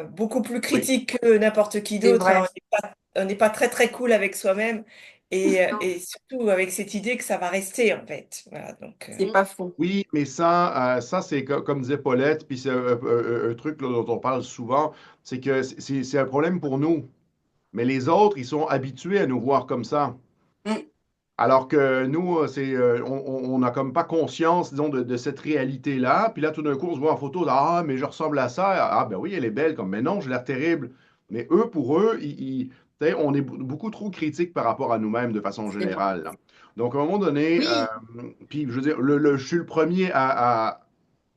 beaucoup plus Oui. critique que n'importe qui C'est d'autre, vrai. hein. On n'est pas très très cool avec soi-même Non. et surtout avec cette idée que ça va rester, en fait. Voilà, donc, C'est Mm. pas faux. Oui, mais ça c'est comme disait Paulette, puis c'est un truc là, dont on parle souvent, c'est que c'est un problème pour nous. Mais les autres, ils sont habitués à nous voir comme ça. Mm. Alors que nous, on n'a comme pas conscience, disons, de cette réalité-là. Puis là, tout d'un coup, on se voit en photo, ah, mais je ressemble à ça. Ah, ben oui, elle est belle, comme, mais non, j'ai l'air terrible. Mais eux, pour eux, tu sais, on est beaucoup trop critique par rapport à nous-mêmes de façon C'est vrai. générale, là. Donc, à un moment donné, Oui, puis je veux dire, je suis le premier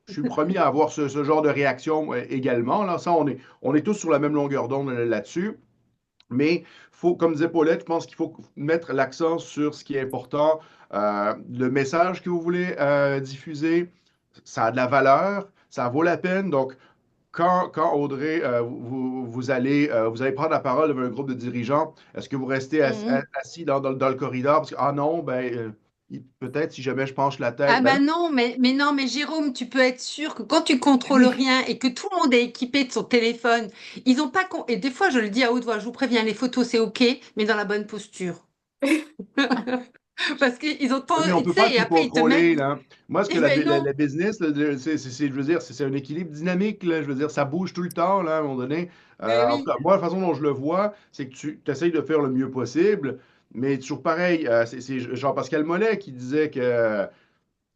je suis le premier à avoir ce genre de réaction également. Là, ça, on est tous sur la même longueur d'onde là-dessus. Mais faut, comme disait Paulette, je pense qu'il faut mettre l'accent sur ce qui est important. Le message que vous voulez diffuser, ça a de la valeur, ça vaut la peine. Donc, quand Audrey, vous allez prendre la parole devant un groupe de dirigeants, est-ce que vous restez mhm. assis dans le corridor? Parce que, ah non, ben, peut-être si jamais je penche la Ah tête, ben ben non, mais non, mais Jérôme, tu peux être sûr que quand tu contrôles oui. rien et que tout le monde est équipé de son téléphone, ils ont pas et des fois je le dis à haute voix, je vous préviens, les photos c'est OK, mais dans la bonne posture. Parce qu'ils ont tant, oui, mais on ne tu peut pas sais, et tout après ils te mettent, contrôler, là. Moi, ce que mais non, la business, là, je veux dire, c'est un équilibre dynamique, là. Je veux dire, ça bouge tout le temps, là, à un moment donné. mais En tout oui. cas, moi, la façon dont je le vois, c'est que tu essayes de faire le mieux possible, mais toujours pareil, c'est Jean-Pascal Mollet qui disait que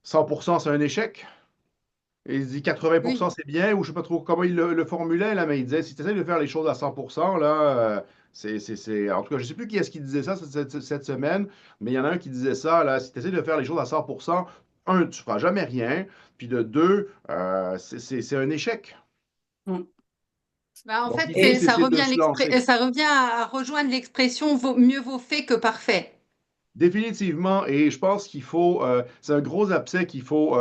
100% c'est un échec. Et il dit Oui. 80% c'est bien, ou je sais pas trop comment il le formulait, là, mais il disait, si tu essaies de faire les choses à 100%, là, En tout cas, je sais plus qui est-ce qui disait ça cette semaine, mais il y en a un qui disait ça, là, si tu essaies de faire les choses à 100%, un, tu feras jamais rien, puis de deux, c'est un échec. Mm. Bah, en Donc, fait, l'idée, Et c'est de se lancer. ça revient à rejoindre l'expression mieux vaut fait que parfait. Définitivement, et je pense qu'il faut, c'est un gros abcès qu'il faut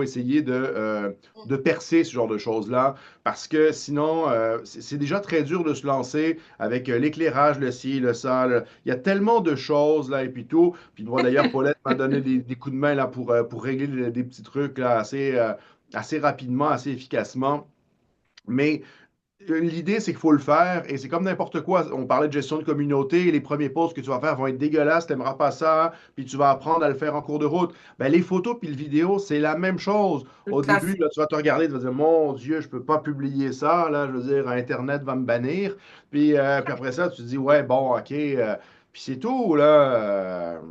essayer de percer ce genre de choses-là, parce que sinon, c'est déjà très dur de se lancer avec l'éclairage, le ci, le ça. Il y a tellement de choses là, et puis tout. Puis moi, d'ailleurs, Paulette m'a donné des coups de main là, pour régler des petits trucs là, assez rapidement, assez efficacement. Mais L'idée, c'est qu'il faut le faire et c'est comme n'importe quoi. On parlait de gestion de communauté. Les premiers posts que tu vas faire vont être dégueulasses, tu n'aimeras pas ça, puis tu vas apprendre à le faire en cours de route. Ben, les photos puis le vidéo, c'est la même chose. Tout Au à début, fait. là, tu vas te regarder, tu vas dire, mon Dieu, je peux pas publier ça. Là, je veux dire, Internet va me bannir. Puis après ça, tu te dis, ouais, bon, OK. Puis c'est tout. Là,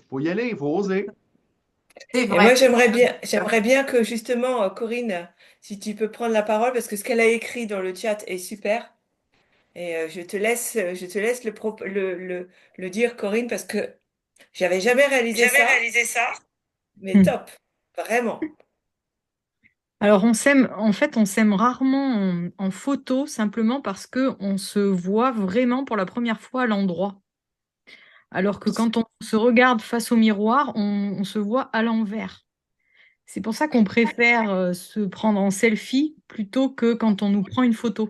faut y aller, il faut oser. C'est Et moi, vrai. j'aimerais bien que justement, Corinne, si tu peux prendre la parole, parce que ce qu'elle a écrit dans le chat est super. Et je te laisse le dire, Corinne, parce que j'avais jamais réalisé J'avais ça, réalisé ça. mais Hmm. top, vraiment. Alors, en fait, on s'aime rarement en photo simplement parce que on se voit vraiment pour la première fois à l'endroit. Alors que quand on se regarde face au miroir, on se voit à l'envers. C'est pour ça qu'on préfère se prendre en selfie plutôt que quand on nous prend une photo.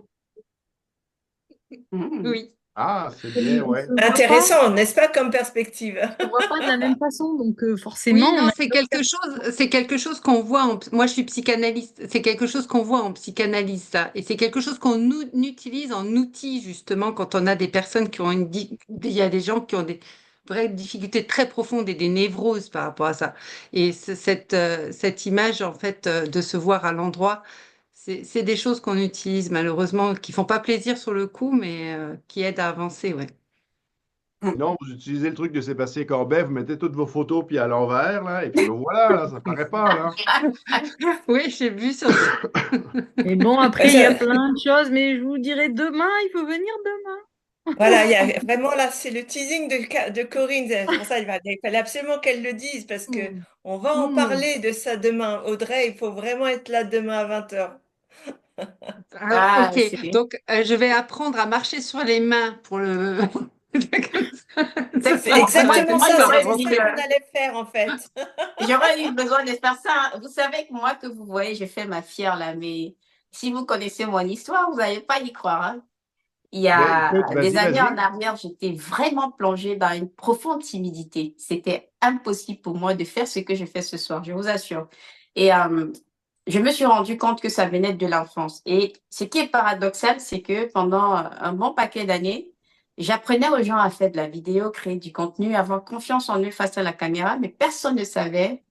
Mhm. Oui. Ah, c'est bien, On ouais. se voit pas, Intéressant, n'est-ce pas, comme perspective? on se voit pas de la même façon, donc forcément, Oui, on non, a... c'est quelque chose qu'on voit moi, je suis psychanalyste. C'est quelque chose qu'on voit en psychanalyse, ça. Et c'est quelque chose qu'on utilise en outil, justement, quand on a des personnes qui ont il y a des gens qui ont des vraies difficultés très profondes et des névroses par rapport à ça. Et cette image, en fait, de se voir à l'endroit, c'est des choses qu'on utilise, malheureusement, qui font pas plaisir sur le coup, mais qui aident à avancer, ouais. Sinon, vous utilisez le truc de Sébastien Corbet, vous mettez toutes vos photos puis à l'envers, là, et puis ben voilà, là, ça paraît pas, là. Oui, j'ai vu sur ça. Et bon, Ouais, après, il y a plein de choses, mais je vous dirai demain, il faut venir demain. voilà, il y a vraiment là, c'est le teasing de Corinne. C'est pour ça il fallait absolument qu'elle le dise parce que Hmm. on va en Hmm. parler de ça demain. Audrey, il faut vraiment être là demain à 20h. Alors, Ah, ok, c'est donc je vais apprendre à marcher sur les mains pour le. Comme ça, ce C'est sera pas mal, exactement moi, comme ça, ça, ça va j'aurais c'est dit, ça rentrer. qu'on allait faire en fait. j'aurais eu besoin de faire ça. Vous savez que moi, que vous voyez, j'ai fait ma fière là, mais si vous connaissez mon histoire, vous n'allez pas y croire, hein. Il y Ben écoute, a des vas-y, années en vas-y. arrière, j'étais vraiment plongée dans une profonde timidité. C'était impossible pour moi de faire ce que je fais ce soir, je vous assure. Et je me suis rendu compte que ça venait de l'enfance. Et ce qui est paradoxal, c'est que pendant un bon paquet d'années, j'apprenais aux gens à faire de la vidéo, créer du contenu, avoir confiance en eux face à la caméra, mais personne ne savait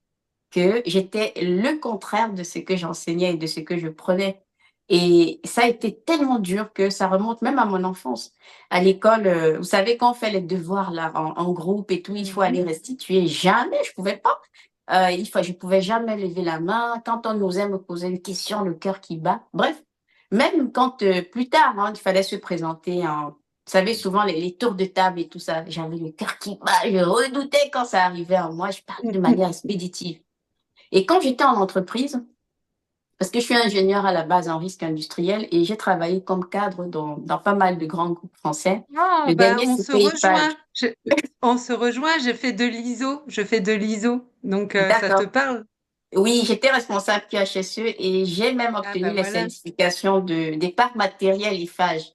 que j'étais le contraire de ce que j'enseignais et de ce que je prenais. Et ça a été tellement dur que ça remonte même à mon enfance. À l'école, vous savez, quand on fait les devoirs là, en groupe et tout, il faut aller Mhm. restituer. Jamais, je pouvais pas. Je pouvais jamais lever la main. Quand on osait me poser une question, le cœur qui bat. Bref, même quand plus tard, hein, il fallait se présenter en, vous savez, souvent les tours de table et tout ça, j'avais le cœur qui bat. Je redoutais quand ça arrivait à moi. Je parlais de manière expéditive. Et quand j'étais en entreprise, parce que je suis ingénieure à la base en risque industriel et j'ai travaillé comme cadre dans pas mal de grands groupes français. Oh, Le bah, dernier, on se c'était Eiffage. rejoint. On se rejoint, j'ai fait de l'ISO. Je fais de l'ISO. Donc, ça te D'accord. parle? Oui, j'étais responsable QHSE et j'ai même Ah, obtenu bah les voilà. certifications des parcs matériels Eiffage.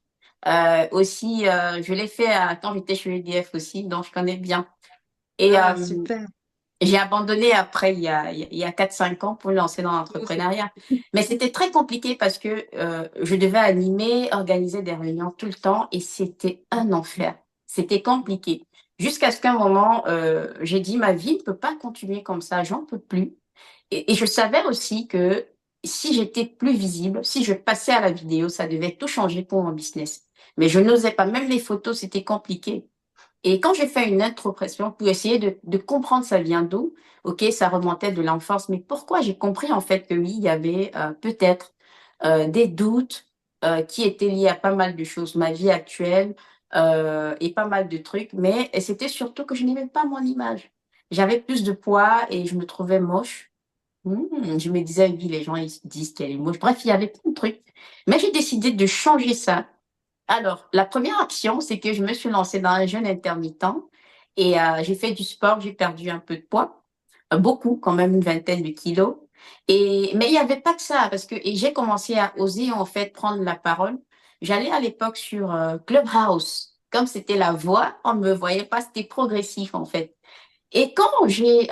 Aussi, je l'ai fait quand j'étais chez EDF aussi, donc je connais bien. Et Ah, super. j'ai abandonné après, il y a 4-5 ans pour me lancer dans Oh, c'est l'entrepreneuriat. Mais c'était très compliqué parce que je devais animer, organiser des réunions tout le temps et c'était un enfer. C'était compliqué. Jusqu'à ce qu'un moment, j'ai dit, ma vie ne peut pas continuer comme ça, j'en peux plus. Et je savais aussi que si j'étais plus visible, si je passais à la vidéo, ça devait tout changer pour mon business. Mais je n'osais pas, même les photos, c'était compliqué. Et quand j'ai fait une introspection pour essayer de comprendre ça vient d'où, ok, ça remontait de l'enfance, mais pourquoi j'ai compris en fait que oui, il y avait peut-être des doutes qui étaient liés à pas mal de choses, ma vie actuelle et pas mal de trucs, mais c'était surtout que je n'aimais pas mon image. J'avais plus de poids et je me trouvais moche. Je me disais, oui, les gens ils se disent qu'elle est moche. Bref, il y avait plein de trucs. Mais j'ai décidé de changer ça. Alors, la première action, c'est que je me suis lancée dans un jeûne intermittent et j'ai fait du sport, j'ai perdu un peu de poids, beaucoup, quand même une vingtaine de kilos. Mais il n'y avait pas que ça, parce que et j'ai commencé à oser en fait prendre la parole. J'allais à l'époque sur Clubhouse. Comme c'était la voix, on ne me voyait pas, c'était progressif en fait. Et quand j'ai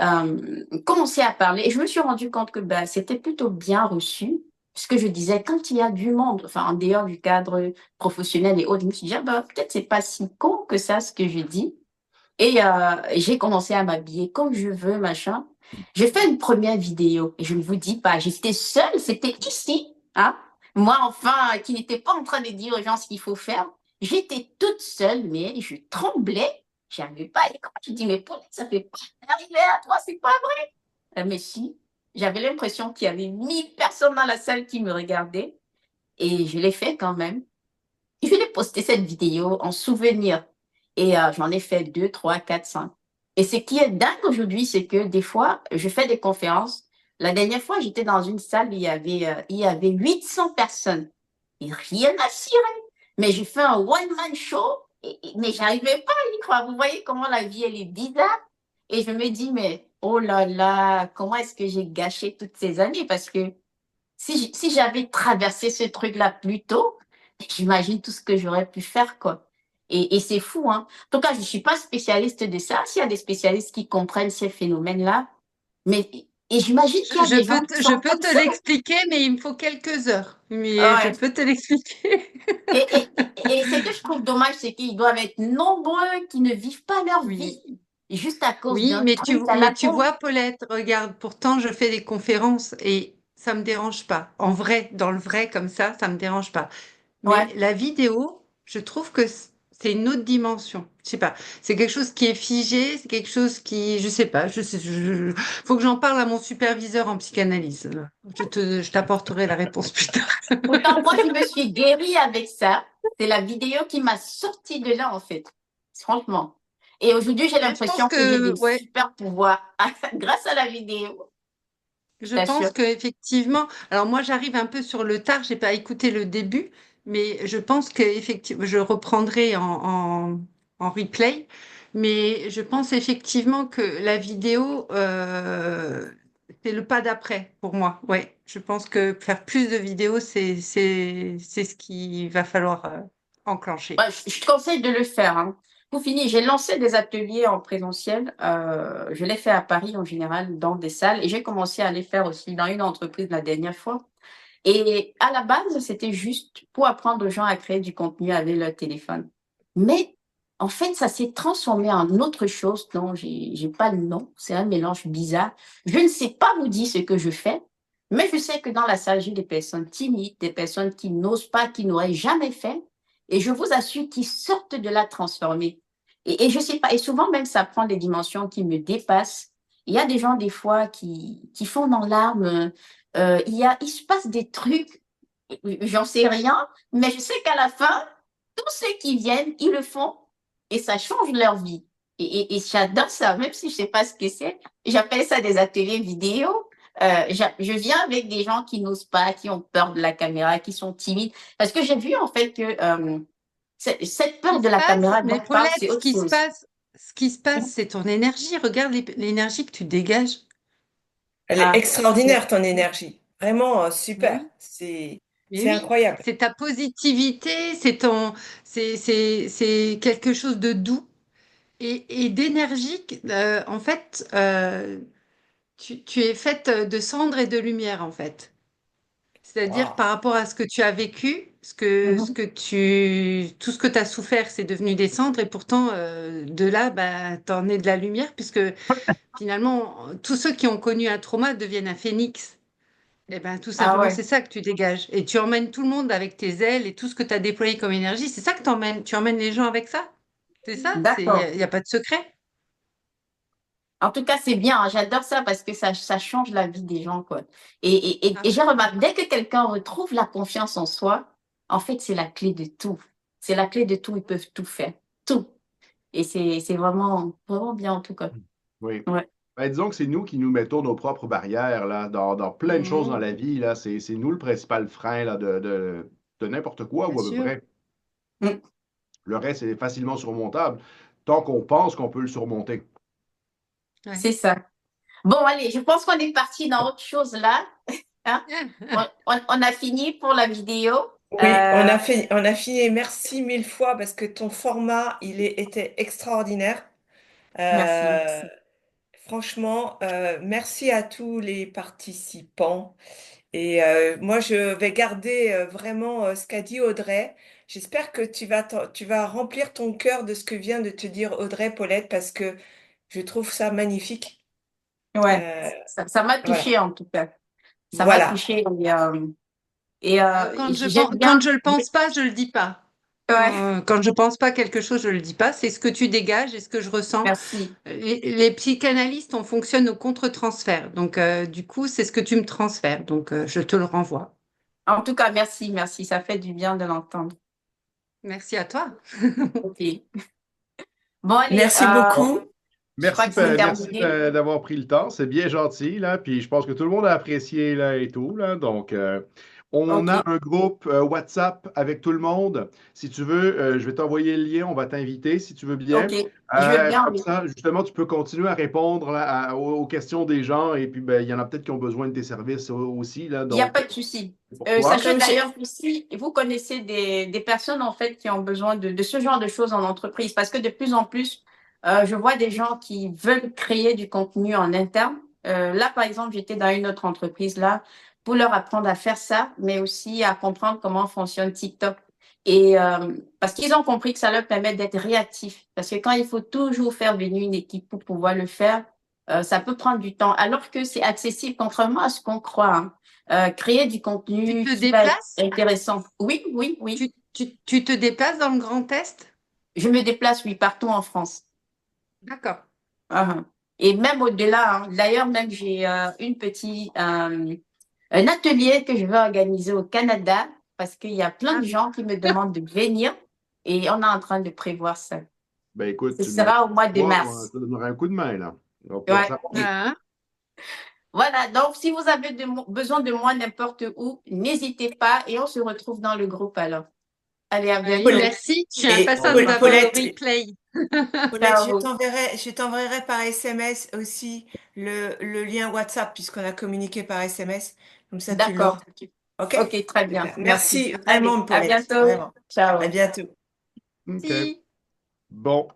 commencé à parler, je me suis rendu compte que bah, c'était plutôt bien reçu. ce que je disais, quand il y a du monde, enfin, en dehors du cadre professionnel et autres, je me suis dit, ah, bah, peut-être c'est pas si con que ça, ce que je dis. Et j'ai commencé à m'habiller comme je veux, machin. J'ai fait une première vidéo et je ne vous dis pas, j'étais seule, c'était ici, hein. Moi, enfin, qui n'étais pas en train de dire aux gens ce qu'il faut faire. J'étais toute seule, mais je tremblais. J'arrivais pas à l'écran. Je dis, mais Paulette, ça fait pas arriver à toi, c'est pas vrai. Mais si, j'avais l'impression qu'il y avait 1 000 personnes dans la salle qui me regardaient et je l'ai fait quand même. Je vais poster cette vidéo en souvenir. Et j'en ai fait 2, 3, 4, 5. Et ce qui est dingue aujourd'hui, c'est que des fois, je fais des conférences. La dernière fois, j'étais dans une salle, il y avait 800 personnes. Et rien à cirer. Mais j'ai fait un one-man show, mais j'arrivais pas à y croire. Vous voyez comment la vie, elle est bizarre. Et je me dis, mais oh là là, comment est-ce que j'ai gâché toutes ces années? Parce que si j'avais traversé ce truc-là plus tôt, j'imagine tout ce que j'aurais pu faire, quoi. Et c'est fou, hein. En tout cas, je ne suis pas spécialiste de ça. S'il y a des spécialistes qui comprennent ces phénomènes-là, mais et j'imagine qu'il y a des gens qui Je sont peux comme te ça. l'expliquer, mais il me faut quelques heures. Mais je Ouais. peux te l'expliquer. Et ce que je trouve dommage, c'est qu'ils doivent être nombreux qui ne vivent pas leur Oui. vie juste à cause Oui, d'un truc à la mais tu con. vois, Paulette, regarde, pourtant je fais des conférences et ça me dérange pas. En vrai, dans le vrai comme ça me dérange pas. Mais Ouais. la vidéo, je trouve que c'est une autre dimension. Je sais pas, c'est quelque chose qui est figé, c'est quelque chose qui, je sais pas, faut que j'en parle à mon superviseur en psychanalyse. Je t'apporterai la réponse plus tard. Pourtant, moi, je me suis guérie avec ça. C'est la vidéo qui m'a sorti de là, en fait. Franchement. Et aujourd'hui, j'ai Mais je pense l'impression que j'ai que, des ouais, super pouvoirs grâce à la vidéo. Je je pense t'assure. que effectivement, alors moi j'arrive un peu sur le tard, j'ai pas écouté le début, mais je pense que effectivement, je reprendrai en replay, mais je pense effectivement que la vidéo, c'est le pas d'après pour moi. Ouais, je pense que faire plus de vidéos, c'est ce qu'il va falloir enclencher. Ouais, je te conseille de le faire, hein. Pour finir, j'ai lancé des ateliers en présentiel. Je l'ai fait à Paris en général, dans des salles, et j'ai commencé à les faire aussi dans une entreprise la dernière fois. Et à la base, c'était juste pour apprendre aux gens à créer du contenu avec leur téléphone. Mais en fait, ça s'est transformé en autre chose dont j'ai pas le nom. C'est un mélange bizarre. Je ne sais pas vous dire ce que je fais, mais je sais que dans la salle, j'ai des personnes timides, des personnes qui n'osent pas, qui n'auraient jamais fait. Et je vous assure qu'ils sortent de là transformés. Et je sais pas, et souvent même, ça prend des dimensions qui me dépassent. Il y a des gens, des fois, qui font dans l'arme. Il se passe des trucs, j'en sais rien, mais je sais qu'à la fin, tous ceux qui viennent, ils le font et ça change leur vie. Et j'adore ça, même si je sais pas ce que c'est. J'appelle ça des ateliers vidéo. Je viens avec des gens qui n'osent pas, qui ont peur de la caméra, qui sont timides. Parce que j'ai vu en fait que cette Ce qui peur de se la passe, caméra dont mais je parle, Paulette, c'est autre chose. ce qui se passe, c'est ton énergie. Regarde l'énergie que tu dégages. Elle est Ah, extraordinaire, ton énergie. Vraiment super. Oui. Mais C'est oui, incroyable. c'est ta positivité, c'est quelque chose de doux et d'énergique. En fait, tu es faite de cendres et de lumière, en fait. C'est-à-dire Waouh. par rapport à ce que tu as vécu, mhm. tout ce que tu as souffert, c'est devenu des cendres et pourtant, de là, bah, t'en es de la lumière puisque finalement, tous ceux qui ont connu un trauma deviennent un phénix. Eh ben, tout Ah simplement, ouais, c'est ça que tu dégages. Et tu emmènes tout le monde avec tes ailes et tout ce que tu as déployé comme énergie. C'est ça que t'emmènes. Tu emmènes les gens avec ça. C'est ça. Il n'y d'accord. a, y a pas de secret. En tout cas, c'est bien, hein. J'adore ça parce que ça change la vie des gens, quoi. Et j'ai Absolument. remarqué, dès que quelqu'un retrouve la confiance en soi, en fait, c'est la clé de tout. C'est la clé de tout, ils peuvent tout faire. Tout. Et c'est vraiment, vraiment bien, en tout cas. Oui. Ouais. Ben, disons que c'est nous qui nous mettons nos propres barrières là, dans plein de choses dans Mhm, la vie. Là. C'est nous le principal frein là, de n'importe quoi bien ou à peu sûr. près. Mm. Le reste est facilement surmontable tant qu'on pense qu'on peut le surmonter. Ouais. C'est ça. Bon, allez, je pense qu'on est parti dans autre chose là. Hein? On a fini pour la vidéo. Oui, Euh, on a fini. Merci 1000 fois parce que ton format, était extraordinaire. merci, Euh, merci. Franchement, merci à tous les participants Et moi, je vais garder vraiment ce qu'a dit Audrey. J'espère que tu vas remplir ton cœur de ce que vient de te dire Audrey Paulette, parce que je trouve ça magnifique. Ouais, Euh, ça m'a voilà. touchée en tout cas. Ça m'a Voilà. touchée j'aime Quand bien. je le pense pas, je le dis pas. Ouais, Quand je pense pas quelque chose, je le dis pas. C'est ce que tu dégages et ce que je ressens. merci. Les psychanalystes, on fonctionne au contre-transfert. Donc, du coup, c'est ce que tu me transfères. Donc, je te le renvoie. En tout cas, merci, merci. Ça fait du bien de l'entendre. Merci à toi. Ok. Bon, allez, Merci beaucoup. je crois que c'est Merci terminé. d'avoir pris le temps. C'est bien gentil, là. Puis je pense que tout le monde a apprécié, là, et tout, là. Donc, on a Ok, un groupe WhatsApp avec tout le monde. Si tu veux, je vais t'envoyer le lien. On va t'inviter si tu veux bien. ok. Je veux bien, Comme oui. ça, justement, tu peux continuer à répondre là, aux questions des gens. Et puis, ben, il y en a peut-être qui ont besoin de tes services aussi, là. Il n'y a Donc, pas de souci. c'est pour toi. Sachez Comme j'ai- d'ailleurs que si vous connaissez des personnes en fait qui ont besoin de ce genre de choses en entreprise, parce que de plus en plus, je vois des gens qui veulent créer du contenu en interne. Là, par exemple, j'étais dans une autre entreprise là pour leur apprendre à faire ça, mais aussi à comprendre comment fonctionne TikTok. Et parce qu'ils ont compris que ça leur permet d'être réactifs. Parce que quand il faut toujours faire venir une équipe pour pouvoir le faire, ça peut prendre du temps, alors que c'est accessible, contrairement à ce qu'on croit, hein. Créer du Tu contenu te qui va être déplaces? intéressant. Oui, oui, oui. Tu te déplaces dans le Grand Est? Je me déplace, oui, partout en France. D'accord. Ah, et même au-delà, hein. D'ailleurs, même j'ai un atelier que je vais organiser au Canada parce qu'il y a plein Ah, de gens qui me demandent de venir et on est en train de prévoir ça. Ben, écoute, Ce tu me laisses sera au mois de voir, mars. je te donnerai un coup de main, là. On va pouvoir Ouais. s'arranger. ah. Voilà, donc si vous avez besoin de moi n'importe où, n'hésitez pas et on se retrouve dans le groupe alors. Allez, à Allez, bientôt. Paulette, merci. Je suis et Au impatiente revoir. d'avoir le Paulette, replay. Paulette, Ciao. je t'enverrai par SMS aussi le lien WhatsApp, puisqu'on a communiqué par SMS. Comme ça, tu D'accord. l'auras. OK? Ok, très bien. Super. Merci. Merci Allez, vraiment, à Paulette. bientôt. Vraiment. À Ciao. bientôt. OK. Merci. Bon.